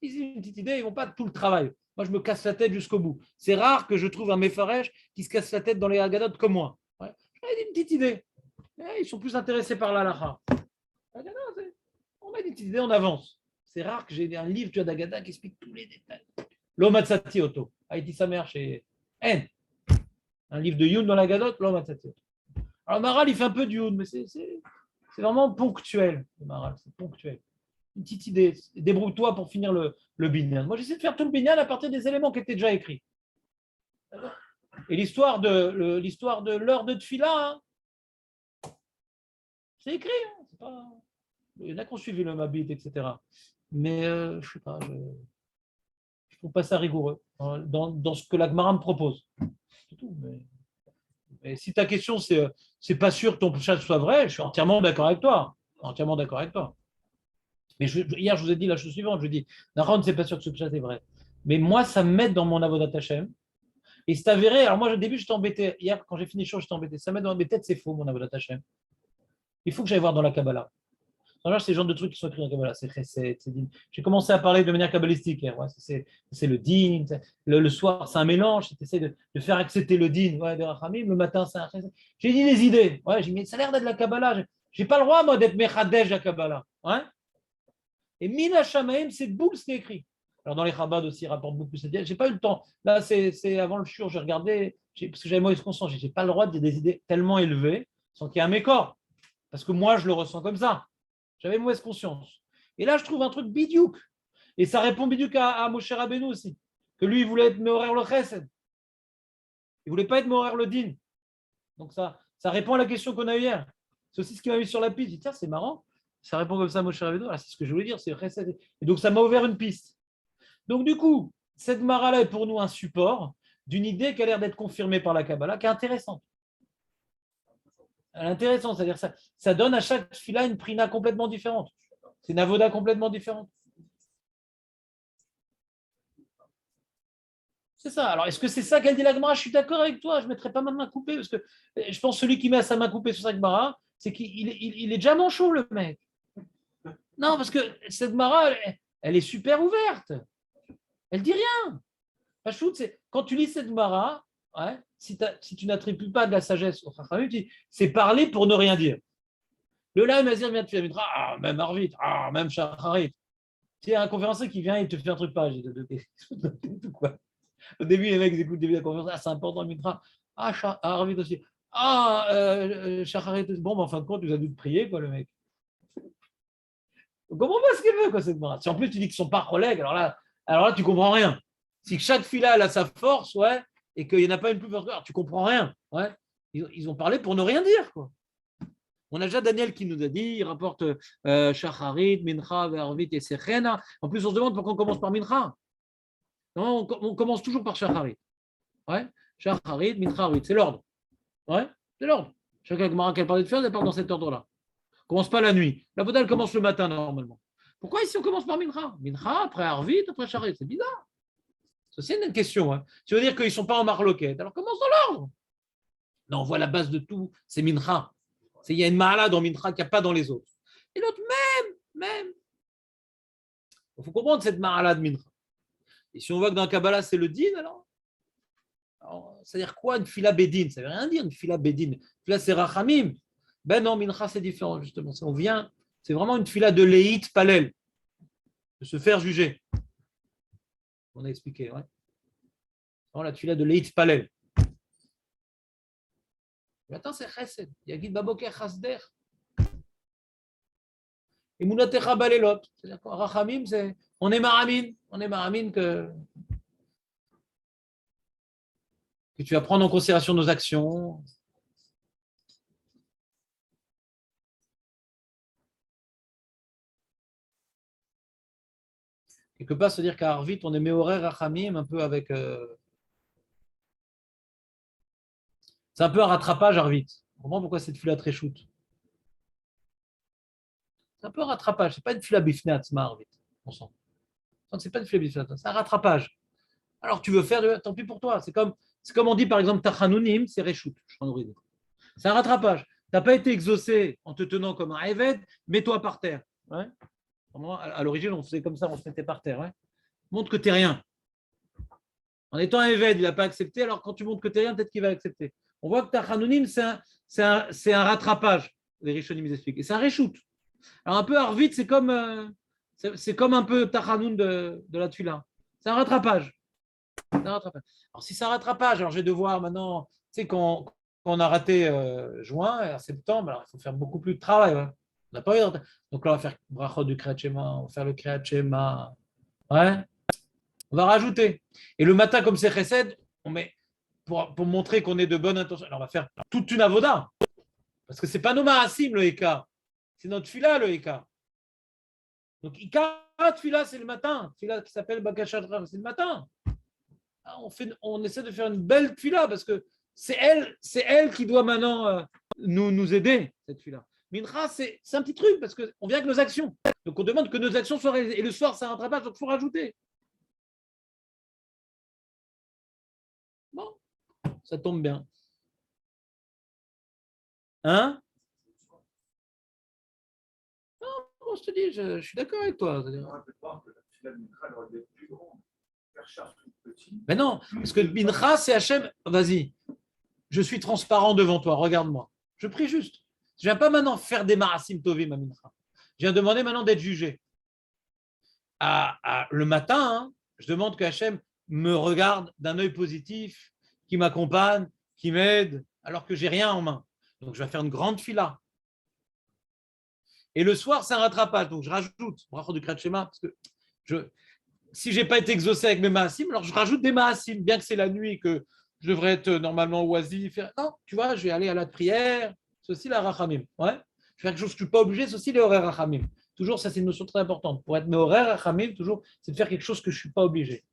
Ils ont une petite idée, ils ne vont pas tout le travail. Moi, je me casse la tête jusqu'au bout. C'est rare que je trouve un Mefaresh qui se casse la tête dans les Haggadot comme moi. Ouais. J'ai une petite idée. Ils sont plus intéressés par l'Alaha. On met des petites idées, on avance. C'est rare que j'ai un livre d'Agada qui explique tous les détails. L'Omatsati Oto. Haïti sa mère chez N. Un livre de Youn dans la Gadot, l'Omatsati Oto. Alors Maral, il fait un peu du Youn, mais c'est vraiment ponctuel. Le Maral, c'est ponctuel. Une petite idée. Débrouille-toi pour finir le binyan. Moi, j'essaie de faire tout le binyan à partir des éléments qui étaient déjà écrits. Et l'histoire de l'heure de Tfila, hein, c'est écrit. Hein, c'est pas... Il y en a qui ont suivi le Mabit, etc. Mais je ne sais pas, je ne trouve pas ça rigoureux dans ce que la Gemara me propose. C'est tout. Mais si ta question, c'est pas sûr que ton pshat soit vrai, je suis entièrement d'accord avec toi. Entièrement d'accord avec toi. Mais hier, je vous ai dit la chose suivante. Je dis, Nahon, c'est pas sûr que ce pshat est vrai. Mais moi, ça m'aide dans mon avodat Hashem. Et c'est avéré. Alors moi, au début, j'étais embêté. Hier, quand j'ai fini le show, j'étais embêté. Ça m'aide dans mes têtes, c'est faux, mon avodat Hashem. Il faut que j'aille voir dans la Kabbalah. En général, c'est le genre de trucs qui sont écrits dans la Kabbalah. C'est chesed, c'est din. J'ai commencé à parler de manière kabbalistique hier. Ouais, c'est le din. Le soir, c'est un mélange. Tu essaies de faire accepter le din de Rachamim. Le matin, c'est un chesed. J'ai dit des idées. Ouais, j'ai dit, ça a l'air d'être la Kabbalah. J'ai pas le droit, moi, d'être Mechadej la Kabbalah. Ouais. Et Mina Shamaim, c'est boule ce qui est écrit. Alors, dans les Chabad aussi, ils rapportent beaucoup cette idée. J'ai pas eu le temps. Là, c'est avant le shur, j'ai regardé, parce que j'avais mauvaise conscience. J'ai pas le droit de dire des idées tellement élevées sans qu'il y ait un mécor. Parce que moi, je le ressens comme ça. J'avais mauvaise conscience. Et là, je trouve un truc bidiouk. Et ça répond bidiouk à Moshe Rabbeinu aussi. Que lui, il voulait être Meorer le Chesed. Il ne voulait pas être Meorer le Din. Donc ça répond à la question qu'on a eue hier. C'est aussi ce qui m'a mis sur la piste. Je dis, tiens, c'est marrant. Ça répond comme ça à Moshe Rabbeinu. Ah, c'est ce que je voulais dire, c'est le Chesed. Et donc, ça m'a ouvert une piste. Donc, du coup, cette Mara-là est pour nous un support d'une idée qui a l'air d'être confirmée par la Kabbalah, qui est intéressante. Intéressant, c'est-à-dire ça donne à chaque fila une prina complètement différente. C'est une avoda complètement différente. C'est ça. Alors, est-ce que c'est ça qu'elle dit la Gemara? Je suis d'accord avec toi, je ne mettrai pas ma main coupée, parce que je pense que celui qui met sa main coupée sur sa Gemara, c'est qu'il est déjà manchot, le mec. Non, parce que cette Gemara, elle est super ouverte. Elle dit rien. Quand tu lis cette Gemara, ouais, si tu n'attribues pas de la sagesse au Chachamim, c'est parler pour ne rien dire. Le Laim Azir vient de faire une même Arvit, même Shacharit. Tu sais, un conférencier qui vient et te fait un truc pareil. Au début, les mecs écoutent le début de la conférence, c'est important le mitra. Arvit aussi. Shacharit. Bon, mais en fin de compte, tu as dû te prier, quoi, le mec. On ne comprend pas ce qu'il veut, quoi, cette Gemara. Si en plus tu dis qu'ils ne sont pas collègues, alors là, tu ne comprends rien. Si chaque fila a sa force, ouais, et qu'il n'y en a pas une plus forte, tu ne comprends rien. Ouais. Ils ont parlé pour ne rien dire, quoi. On a déjà Daniel qui nous a dit, il rapporte Shacharit, Mincha, Vervit et Sechena. En plus, on se demande pourquoi on commence par Mincha. Non, on commence toujours par Shacharit. Ouais. Shacharit, Mincha, c'est l'ordre. Ouais. C'est l'ordre. Chaque Gemara qu'elle parlait de faire, elle part dans cet ordre-là. On ne commence pas la nuit. La Voda, elle commence le matin, normalement. Pourquoi ici on commence par Mincha? Mincha, après Arvit, après Shacharit. C'est bizarre. C'est une question. Hein. Tu veux dire qu'ils ne sont pas en marloquette. Alors commence dans l'ordre. Non, on voit la base de tout, c'est Mincha. Il y a une Mahala dans Mincha qu'il n'y a pas dans les autres. Et l'autre, même. Il faut comprendre cette Mahala de Mincha. Et si on voit que dans le Kabbalah, c'est le din, alors c'est-à-dire quoi une fila bédine? Ça ne veut rien dire, une fila bédine. Une fila, c'est Rachamim. Ben non, Mincha, c'est différent, justement. C'est vraiment une fila de Léit Palel, de se faire juger. On a expliqué, ouais. La fila de Léit Palel. Maintenant, c'est chesed. Yagid baboker chasder. Et munatecha balelot. C'est-à-dire que Rachamim, c'est On est maramine que tu vas prendre en considération nos actions. Quelque part, se dire qu'à Arvit, on est Meoré Rachamim un peu avec. C'est un peu un rattrapage, Arvit. On comprend pourquoi cette fila très shoot. C'est un peu un rattrapage. C'est pas une fila bifnat, Arvit. On sent. C'est pas une fila bifnat, c'est un rattrapage. Alors tu veux faire, tant pis pour toi. C'est comme on dit par exemple Tachanounim, c'est Reshoot. C'est un rattrapage. Tu n'as pas été exaucé en te tenant comme un Eved, mets-toi par terre. Ouais. À l'origine, on faisait comme ça, on se mettait par terre. Ouais. Montre que tu n'es rien. En étant un Eved, il n'a pas accepté, alors quand tu montres que tu n'es rien, peut-être qu'il va accepter. On voit que Tachanounim, c'est un rattrapage, les Rishonim expliquent. Et c'est un Reshoot. Alors un peu Arvit, c'est comme un peu Tachanoun de la Tula. C'est un rattrapage. Alors, si c'est un rattrapage, alors je vais devoir maintenant, tu sais, quand on a raté juin, en septembre, alors il faut faire beaucoup plus de travail. Ouais. On n'a pas eu donc là, on va faire brachot du Kriyat Shema, on va faire le Kriyat Shema. Ouais. On va rajouter. Et le matin, comme c'est Chesed, on met, pour montrer qu'on est de bonne intention, alors on va faire toute une avoda. Parce que ce n'est pas nos marasim, le Eka. C'est notre fila, le Eka. Donc, Ika, fila, c'est le matin. Fila qui s'appelle Bakashat, c'est le matin. On essaie de faire une belle fila parce que c'est elle qui doit maintenant nous aider, cette fila. Mincha, c'est un petit truc parce qu'on vient avec nos actions. Donc on demande que nos actions soient réalisées. Et le soir, c'est un rattrapage, donc il faut rajouter. Bon, ça tombe bien. Hein? Non, je te dis, je suis d'accord avec toi. Mais non, parce que Mincha, c'est Hachem. Vas-y, je suis transparent devant toi, regarde-moi. Je prie juste. Je ne viens pas maintenant faire des marasim tovim à Mincha. Je viens demander maintenant d'être jugé. Le matin, hein, je demande que Hachem me regarde d'un œil positif, qui m'accompagne, qui m'aide, alors que j'ai rien en main. Donc je vais faire une grande fila. Et le soir, c'est un rattrapage. Donc je rajoute, brachot du Kriyat Shema, parce que si je n'ai pas été exaucé avec mes maasim, alors je rajoute des maasim, bien que c'est la nuit que je devrais être normalement oisif. Non, tu vois, je vais aller à la prière. C'est aussi la rachamim. Ouais. Je vais faire quelque chose que je ne suis pas obligé, c'est aussi les horaires rachamim. Toujours, ça, c'est une notion très importante. Pour être mes horaires rachamim, toujours, c'est de faire quelque chose que je ne suis pas obligé.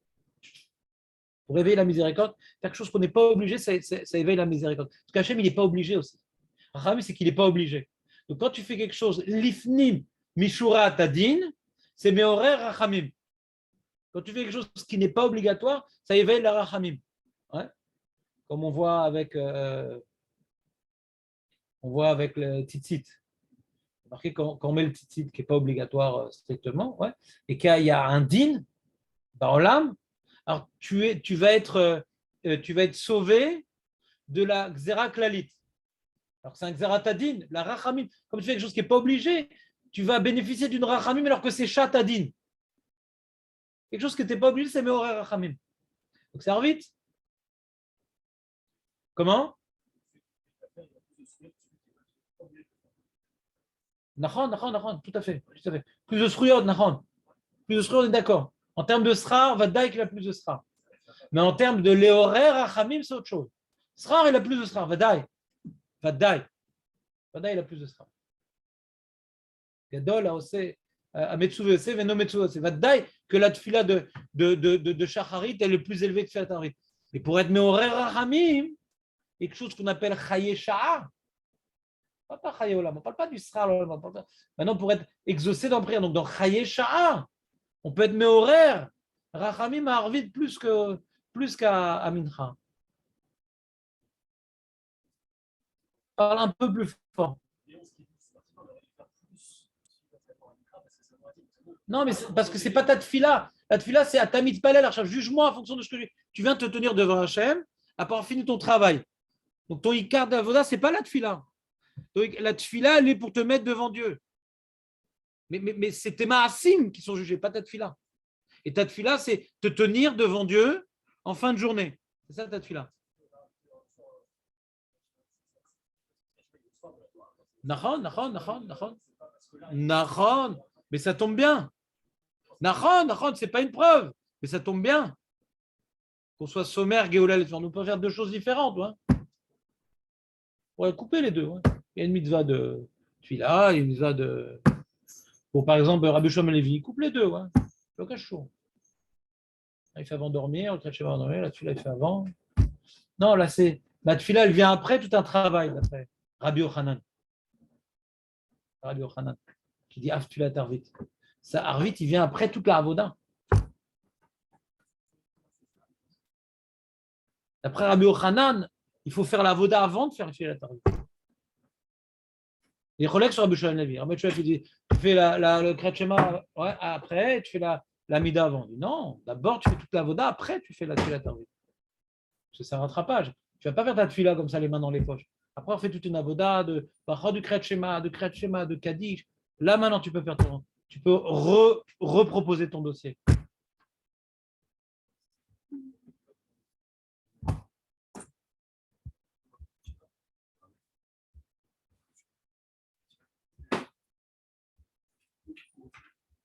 Pour éveiller la miséricorde, faire quelque chose qu'on n'est pas obligé, ça éveille la miséricorde. Parce qu'Hachem, il n'est pas obligé aussi. Rachamim, c'est qu'il n'est pas obligé. Donc, quand tu fais quelque chose, lifnim, mishura tadin, c'est mes horaires rachamim. Quand tu fais quelque chose qui n'est pas obligatoire, ça éveille la rachamim. Ouais. Comme on voit avec le tzitzit. Marqué quand on met le tzitzit qui n'est pas obligatoire strictement, ouais, et qu'il y a un din dans l'âme, alors tu vas être sauvé de la xéra klalit. Alors c'est un xératadin, la rachamim. Comme tu fais quelque chose qui n'est pas obligé, tu vas bénéficier d'une rachamim alors que c'est chatadin. Quelque chose que tu n'es pas obligé, c'est meoré rachamim. Donc ça vite. Comment? Nachon, tout à fait. Plus de sruyot, nachon. Plus de sruyot, on est d'accord. En termes de srar, Vadaï qu'il a plus de srar. Mais en termes de léoré, rachamim, c'est autre chose. Srar, il a plus de srar. Vadaï, il a plus de srar. Gadol a aussi. C'est Vadaï que la tfila de Shacharit est le plus élevé que Tfilat Harit. Et pour être Meoré Rachamim, quelque chose qu'on appelle Chaye Sha'a, pas Chaye Olam, on ne parle pas du Sral Olam. Maintenant, pour être exaucé dans la prière, donc dans Chaye Sha'a, on peut être Meoré Rachamim à Arvit plus qu'à Mincha. Parle un peu plus fort. Non, mais parce que ce n'est pas ta tfila. La tfila, c'est à tamid palel. Juge-moi en fonction de ce que tu viens te tenir devant Hachem, après avoir fini ton travail. Donc ton ikar d'avoda, ce n'est pas la tfila. La tfila, elle est pour te mettre devant Dieu. Mais c'est tes maasim qui sont jugés, pas ta tfila. Et ta tfila, c'est te tenir devant Dieu en fin de journée. C'est ça ta tfila. Nachon. Mais ça tombe bien. Nachon, c'est pas une preuve, mais ça tombe bien. Qu'on soit sommaire, Géoula, on peut faire deux choses différentes. Ouais. On va couper les deux. Ouais. Il y a une mitzvah de Tfila, il y a une mitzvah de. Pour par exemple, Rabbi Shlomo Levi, coupe les deux. Ouais. Le cache chaud. Il fait avant dormir, le cache avant dormir, la Tfila, il fait avant. Non, là, c'est. La Tfila, elle vient après tout un travail, d'après Rabbi Yochanan. Rabbi Yochanan, qui dit Af Tfila Arvit. Ça, Arvit, il vient après toute la Avoda. D'après Rabbi Yochanan, il faut faire la Avoda avant de faire Tfila Arvit. Les collègues sur Rabbi Shlomo Levi. Rabbi Shlomo dit tu fais le Kriyat Shema ouais, après, tu fais la Mida avant. Il dit non, d'abord tu fais toute la Avoda, après tu fais la Tfila Arvit. Parce que c'est un rattrapage. Tu ne vas pas faire ta Tfila comme ça, les mains dans les poches. Après, on fait toute une Avoda de Kriyat Shema, de Kaddish. Là, maintenant, tu peux faire tu peux reproposer ton dossier.